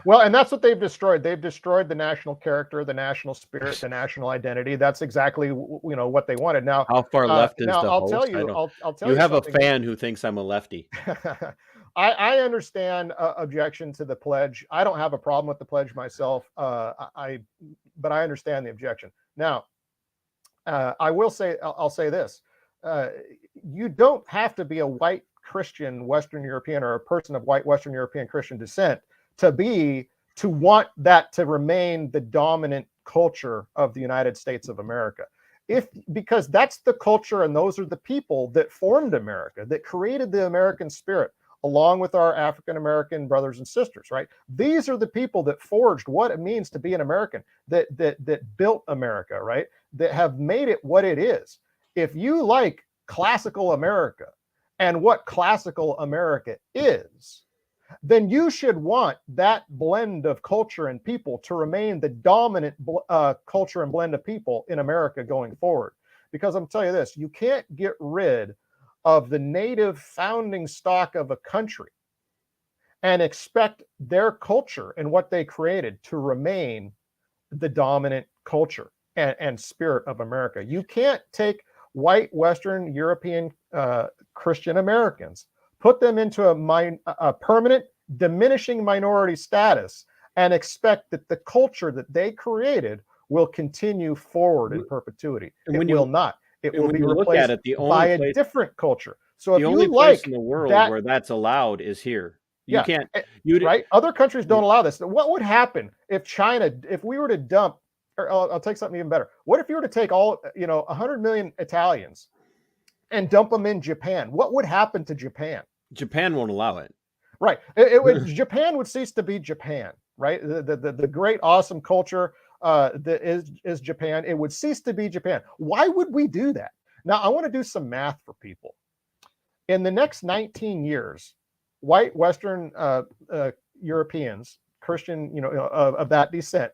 Well, and that's what they've destroyed. They've destroyed the national character, the national spirit, the national identity. That's exactly what they wanted. Now, how far left is the I'll host? Tell you, I'll tell you. You have a fan who thinks I'm a lefty. I understand objection to the pledge. I don't have a problem with the pledge myself. But I understand the objection. Now, I'll say this: you don't have to be a white Christian Western European or a person of white Western European Christian descent to want that to remain the dominant culture of the United States of America. Because that's the culture and those are the people that formed America, that created the American spirit, along with our African American brothers and sisters, right? These are the people that forged what it means to be an American, that built America, right? That have made it what it is. If you like classical America and what classical America is, then you should want that blend of culture and people to remain the dominant culture and blend of people in America going forward. Because I'm telling you this, you can't get rid of the native founding stock of a country and expect their culture and what they created to remain the dominant culture and spirit of America. You can't take white Western European Christian Americans, put them into a permanent diminishing minority status and expect that the culture that they created will continue forward in perpetuity. It will not. It will be replaced by a different culture. So if you like in the world where that's allowed is here. You can't, right? Other countries don't allow this. What would happen if we were to dump, or I'll take something even better. What if you were to take 100 million Italians and dump them in Japan? What would happen to Japan? Japan won't allow it. Right. Japan would cease to be Japan, right? The great, awesome culture that is Japan. It would cease to be Japan. Why would we do that? Now, I want to do some math for people. In the next 19 years, white Western Europeans, Christian, of that descent,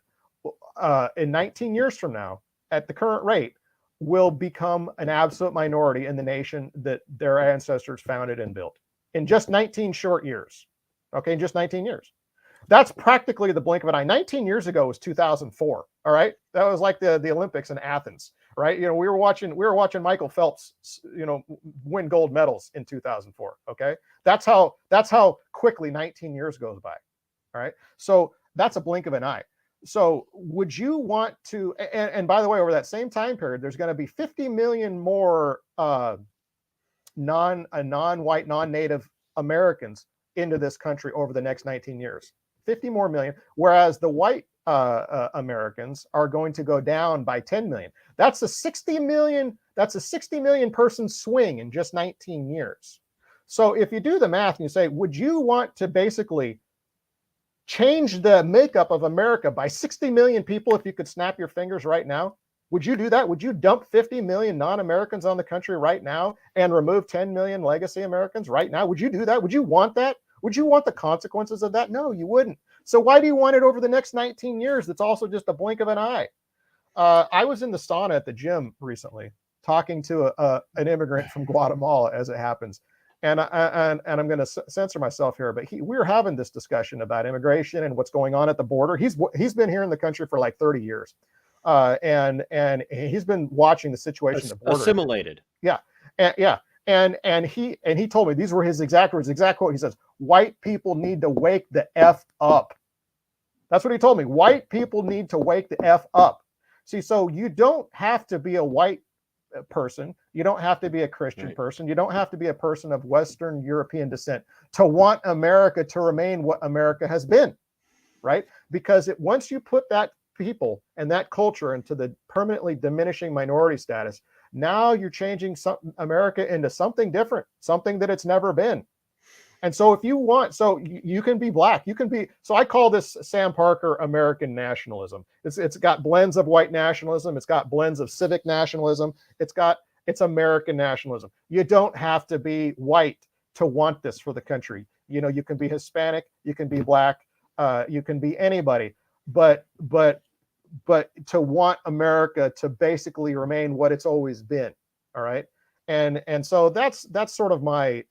in 19 years from now, at the current rate, will become an absolute minority in the nation that their ancestors founded and built. In just 19 short years. Okay, in just 19 years. That's practically the blink of an eye. 19 years ago was 2004. All right, that was like the Olympics in Athens, right? You know, we were watching Michael Phelps, you know, win gold medals in 2004. Okay, that's how quickly 19 years goes by. All right, so that's a blink of an eye. So would you want to? And by the way, over that same time period, there's going to be 50 million more non-white, non-native Americans into this country over the next 19 years. 50 more million, whereas the white Americans are going to go down by 10 million. That's a 60 million. That's a 60 million person swing in just 19 years. So if you do the math and you say, would you want to basically change the makeup of America by 60 million people if you could snap your fingers right now? Would you do that? Would you dump 50 million non-Americans on the country right now and remove 10 million legacy Americans right now? Would you do that? Would you want that? Would you want the consequences of that? No, you wouldn't. So why do you want it over the next 19 years? That's also just a blink of an eye. I was in the sauna at the gym recently talking to an immigrant from Guatemala, as it happens. And I'm going to censor myself here, but we were having this discussion about immigration and what's going on at the border. He's been here in the country for like 30 years. And he's been watching the situation at the border. Assimilated. Yeah. And he told me, these were his exact words, exact quote. He says, white people need to wake the F up. That's what he told me. White people need to wake the F up. See, so you don't have to be a white person. You don't have to be a Christian person. You don't have to be a person of Western European descent to want America to remain what America has been, right? Because once you put that people and that culture into the permanently diminishing minority status, now you're changing America into something different, something that it's never been. And so if you want, so you can be black, you can be, so I call this Sam Parker American nationalism. It's got blends of white nationalism. It's got blends of civic nationalism. It's American nationalism. You don't have to be white to want this for the country. You know, you can be Hispanic, you can be black, you can be anybody, but to want America to basically remain what it's always been. All right. And so that's sort of my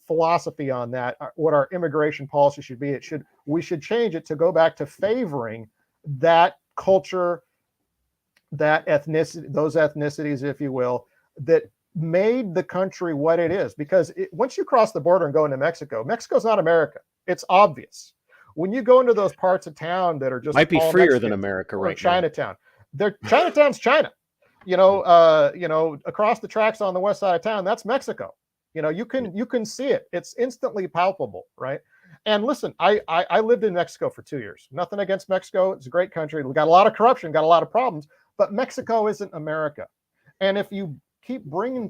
philosophy on that. What our immigration policy should be. We should change it to go back to favoring that culture, that ethnicity, those ethnicities, if you will, that made the country what it is. Because once you cross the border and go into Mexico, Mexico's not America. It's obvious. When you go into those parts of town that are just might be freer than America right now. Chinatown. Chinatown's China. You know, across the tracks on the west side of town, that's Mexico. You know, you can see it. It's instantly palpable, right? And listen, I lived in Mexico for 2 years. Nothing against Mexico. It's a great country. We got a lot of corruption, got a lot of problems, but Mexico isn't America. And if you keep bringing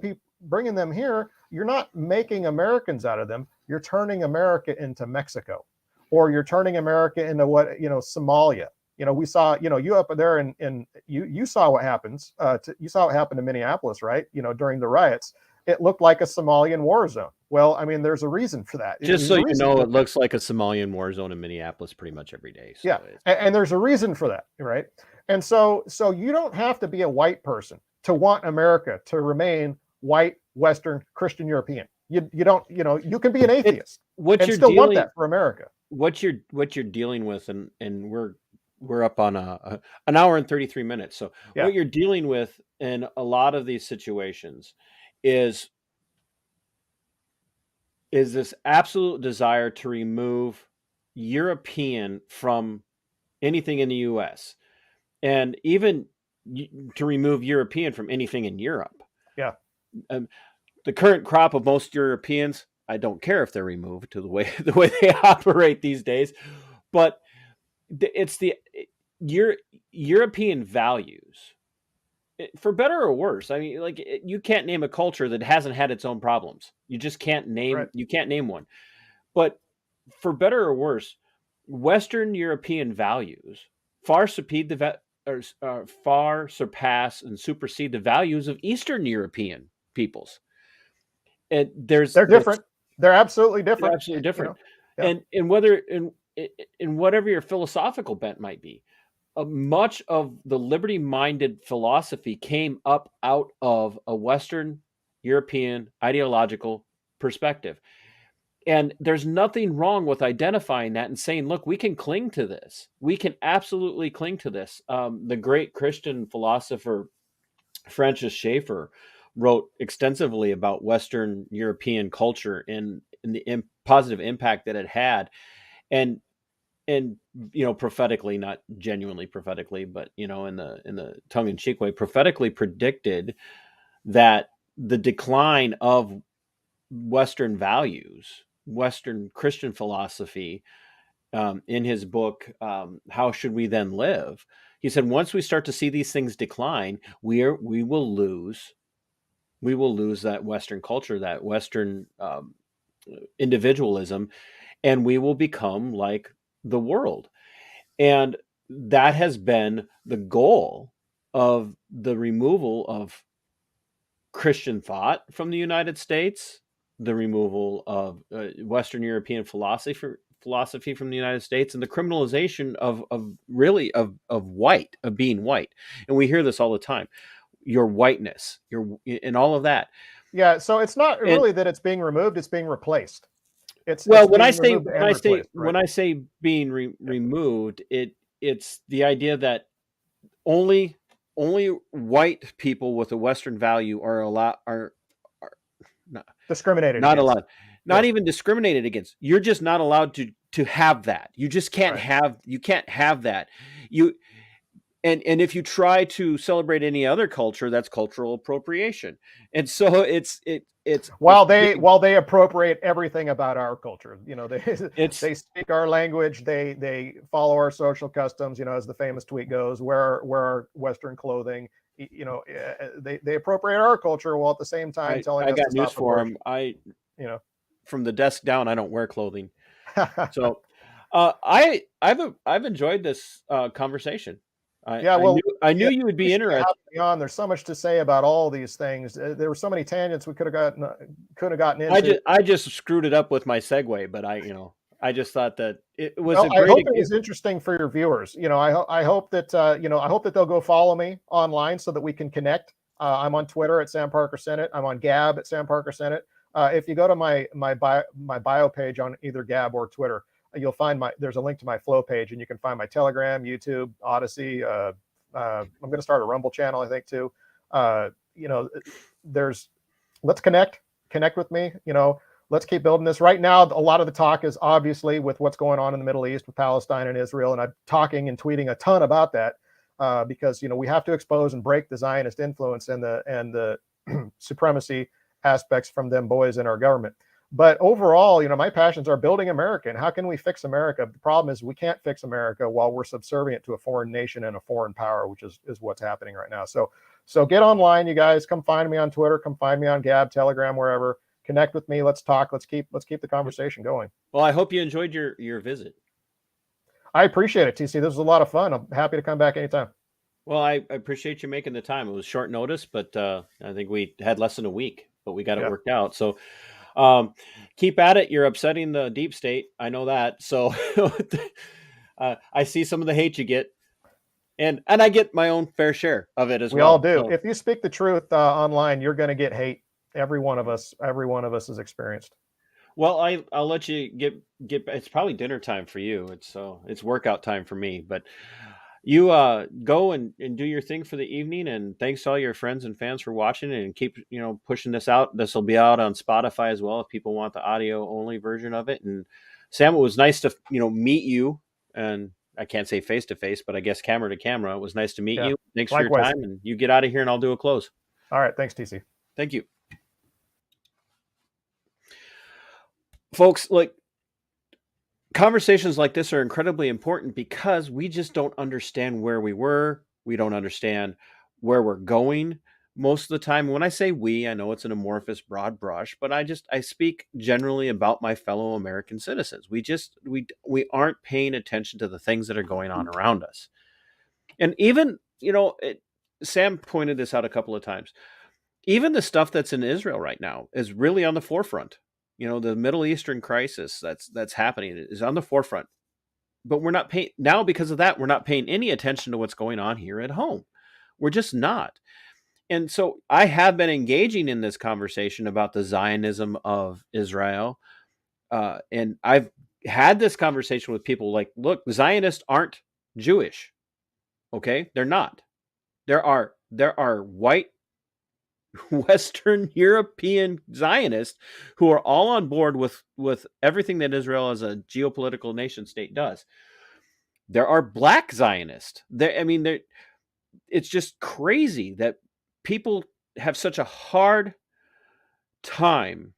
them here, you're not making Americans out of them. You're turning America into Mexico, or you're turning America into what, you know, Somalia. You know, we saw, you know, you up there in you saw what happens. You saw what happened in Minneapolis, right? You know, during the riots, it looked like a Somalian war zone. Well, I mean, there's a reason for that. Just so you know, it looks like a Somalian war zone in Minneapolis pretty much every day. So yeah, and there's a reason for that, right? And so you don't have to be a white person to want America to remain white, Western, Christian, European. You don't, you know, you can be an atheist and still want that for America. What you're dealing with, and we're up on an hour and 33 minutes. So yeah. What you're dealing with in a lot of these situations is this absolute desire to remove European from anything in the U.S. and even to remove European from anything in Europe. Yeah. The current crop of most Europeans, I don't care if they're removed to the way they operate these days, but it's your European values, for better or worse. I mean, like, you can't name a culture that hasn't had its own problems. You just can't name, right. You can't name one. But for better or worse, Western European values far surpass and supersede the values of Eastern European peoples. And they're different. They're absolutely different. They're absolutely different. You know? Yeah. And whether in whatever your philosophical bent might be, much of the liberty-minded philosophy came up out of a Western European ideological perspective. And there's nothing wrong with identifying that and saying, look, we can cling to this. We can absolutely cling to this. The great Christian philosopher Francis Schaeffer wrote extensively about Western European culture and the positive impact that it had. And prophetically, not genuinely prophetically, but in the tongue-in-cheek way, prophetically predicted that the decline of Western values, Western Christian philosophy, in his book, How Should We Then Live? He said, once we start to see these things decline, we will lose that Western culture, that Western individualism, and we will become like the world. And that has been the goal of the removal of Christian thought from the United States, the removal of Western European philosophy from the United States, and the criminalization of being white. And we hear this all the time: your whiteness, and all of that. Yeah, so it's not And really that it's being removed; it's being replaced. It's well, when being I say removed and replaced, right? when I say being removed, it's the idea that only white people with a Western value are not, Discriminated not against. allowed, not Yes. even discriminated against. You're just not allowed to have that. You just can't Right. you can't have that. You and if you try to celebrate any other culture, that's cultural appropriation. And so it's While they appropriate everything about our culture, it's they speak our language, they follow our social customs, as the famous tweet goes, wear our Western clothing, they appropriate our culture while at the same time telling I us to got news stop for abortion. them. You know, From the desk down, I don't wear clothing. So I've enjoyed this conversation. yeah, well, I knew yeah, you would be appreciate interested. having me on. There's so much to say about all these things. There were so many tangents we could have gotten into. I just screwed it up with my segue, but I just thought that it was Well, a I great. hope it was interesting for your viewers. I hope that I hope that they'll go follow me online so that we can connect. I'm on Twitter at Sam Parker Senate. I'm on Gab at Sam Parker Senate. If you go to my bio page on either Gab or Twitter, you'll find there's a link to my Flow page, and you can find my Telegram, YouTube, Odyssey. I'm going to start a Rumble channel, I think, too. There's let's connect with me. Let's keep building this. Right now, a lot of the talk is obviously with what's going on in the Middle East with Palestine and Israel, and I'm talking and tweeting a ton about that because we have to expose and break the Zionist influence and the supremacy aspects from them boys in our government. But overall, my passions are building America, and how can we fix America? The problem is we can't fix America while we're subservient to a foreign nation and a foreign power, which is what's happening right now. So get online, you guys. Come find me on Twitter. Come find me on Gab, Telegram, wherever. Connect with me. Let's talk. Let's keep the conversation going. Well, I hope you enjoyed your visit. I appreciate it, TC. This was a lot of fun. I'm happy to come back anytime. Well, I appreciate you making the time. It was short notice, but I think we had less than a week, but we got it worked out. So keep at it. You're upsetting the deep state. I know that. So I see some of the hate you get. And I get my own fair share of it as well. We all do. So, if you speak the truth online, you're going to get hate. Every one of us has experienced. Well, I'll let you get. It's probably dinner time for you. It's workout time for me. But you go and do your thing for the evening. And thanks to all your friends and fans for watching, and keep pushing this out. This will be out on Spotify as well if people want the audio only version of it. And Sam, it was nice to meet you. And I can't say face to face, but I guess camera to camera. It was nice to meet you. Thanks for your time, and you get out of here, and I'll do a close. All right, thanks, TC. Thank you. Folks, conversations like this are incredibly important because we just don't understand where we were. We don't understand where we're going most of the time. When I say we, I know it's an amorphous, broad brush, but I speak generally about my fellow American citizens. We aren't paying attention to the things that are going on around us. And even, Sam pointed this out a couple of times. Even the stuff that's in Israel right now is really on the forefront. The Middle Eastern crisis that's happening is on the forefront. But we're not paying now because of that. We're not paying any attention to what's going on here at home. We're just not. And so I have been engaging in this conversation about the Zionism of Israel and I've had this conversation with people like, look, Zionists aren't Jewish. Okay, they're not. There are white Western European Zionists who are all on board with everything that Israel as a geopolitical nation state does. There are black Zionists. It's just crazy that people have such a hard time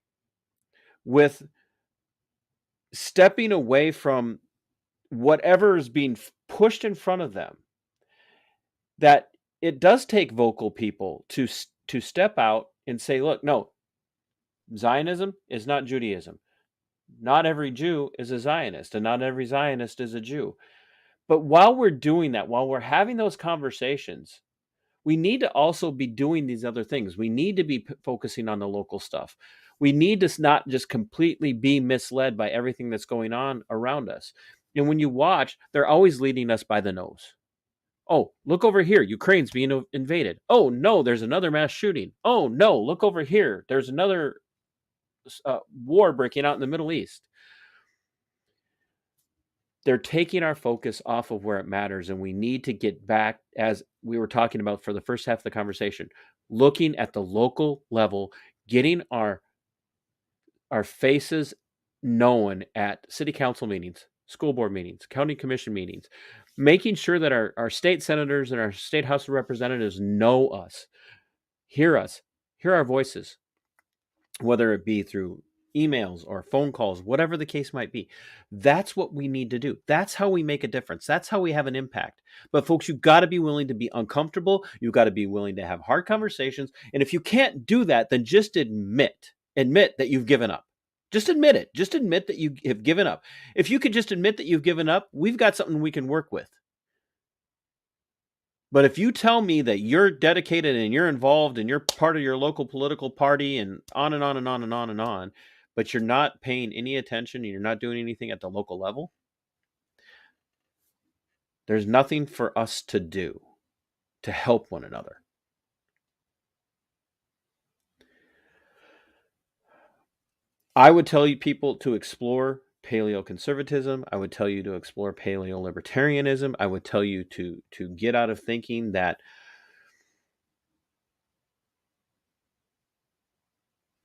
with stepping away from whatever is being pushed in front of them, that it does take vocal people to step out and say, look, no, Zionism is not Judaism. Not every Jew is a Zionist, and not every Zionist is a Jew. But while we're doing that, while we're having those conversations, we need to also be doing these other things. We need to be focusing on the local stuff. We need to not just completely be misled by everything that's going on around us. And when you watch, they're always leading us by the nose. Oh, look over here. Ukraine's being invaded. Oh, no, there's another mass shooting. Oh, no, look over here. There's another war breaking out in the Middle East. They're taking our focus off of where it matters, and we need to get back, as we were talking about for the first half of the conversation, looking at the local level, getting our faces known at city council meetings, school board meetings, county commission meetings, making sure that our state senators and our state House of Representatives know us, hear our voices, whether it be through emails or phone calls, whatever the case might be. That's what we need to do. That's how we make a difference. That's how we have an impact. But folks, you've got to be willing to be uncomfortable. You've got to be willing to have hard conversations. And if you can't do that, then just admit that you've given up. Just admit it. Just admit that you have given up. If you could just admit that you've given up, we've got something we can work with. But if you tell me that you're dedicated and you're involved and you're part of your local political party and on and on and on and on and on, but you're not paying any attention and you're not doing anything at the local level, there's nothing for us to do to help one another. I would tell you people to explore paleoconservatism. I would tell you to explore paleo-libertarianism. I would tell you to get out of thinking that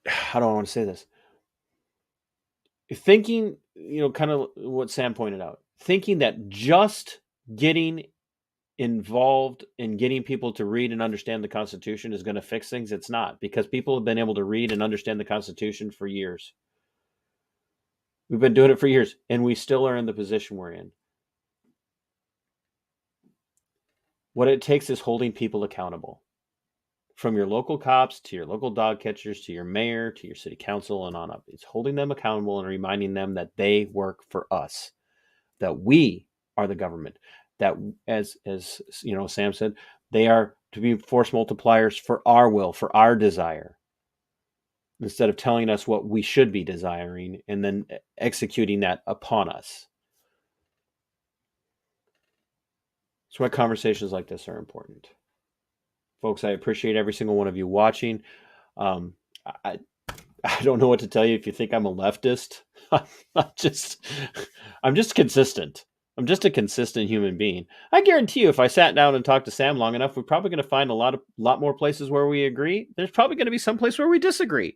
how do I want to say this? Thinking, kind of what Sam pointed out, thinking that just getting involved in getting people to read and understand the Constitution is going to fix things. It's not, because people have been able to read and understand the Constitution for years. We've been doing it for years, and we still are in the position we're in. What it takes is holding people accountable. From your local cops to your local dog catchers to your mayor to your city council and on up. It's holding them accountable and reminding them that they work for us, that we are the government, that as Sam said, they are to be force multipliers for our will, for our desire, instead of telling us what we should be desiring and then executing that upon us. That's why conversations like this are important. Folks, I appreciate every single one of you watching. I don't know what to tell you if you think I'm a leftist. I'm just consistent. I'm just a consistent human being. I guarantee you, if I sat down and talked to Sam long enough, we're probably going to find a lot more places where we agree. There's probably going to be some place where we disagree.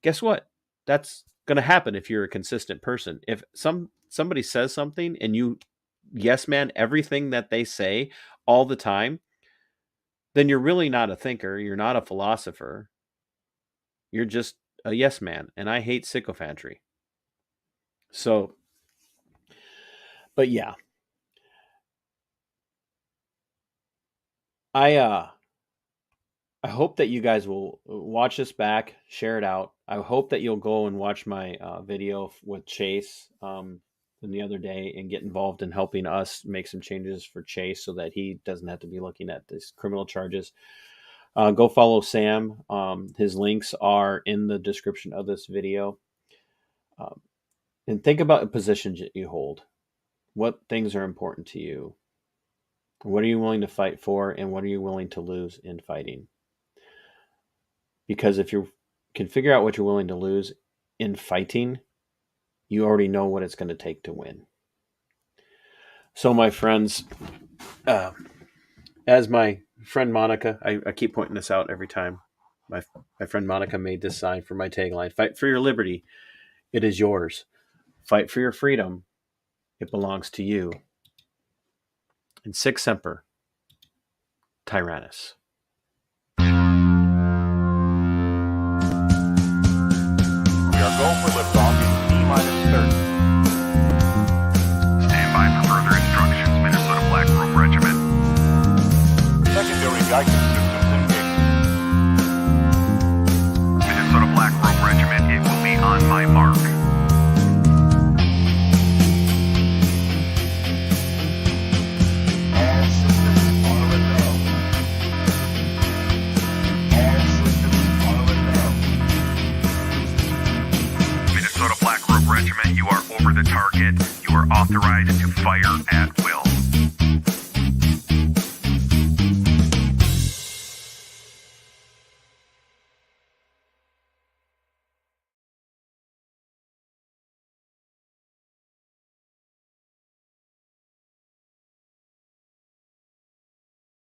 Guess what? That's going to happen if you're a consistent person. If somebody says something and you yes man everything that they say all the time, then you're really not a thinker. You're not a philosopher. You're just a yes man. And I hate sycophantry. So, but yeah. I hope that you guys will watch this back, share it out. I hope that you'll go and watch my video with Chase the other day and get involved in helping us make some changes for Chase so that he doesn't have to be looking at these criminal charges. Go follow Sam. His links are in the description of this video. And think about the positions that you hold. What things are important to you? What are you willing to fight for? And what are you willing to lose in fighting? Because if you can figure out what you're willing to lose in fighting, you already know what it's going to take to win. So, my friends, as my friend Monica, I keep pointing this out every time. My friend Monica made this sign for my tagline: fight for your liberty, it is yours. Fight for your freedom, it belongs to you. And Sic Semper Tyrannis. We are go for liftoff in T-30. Stand by for further instructions, Minnesota Black Robe Regiment. Secondary guidance systems engaged. Minnesota Black Robe Regiment, it will be on my mark. All systems are a go. All systems are a go. Minnesota Black Robe Regiment, you are over the target. You are authorized to fire at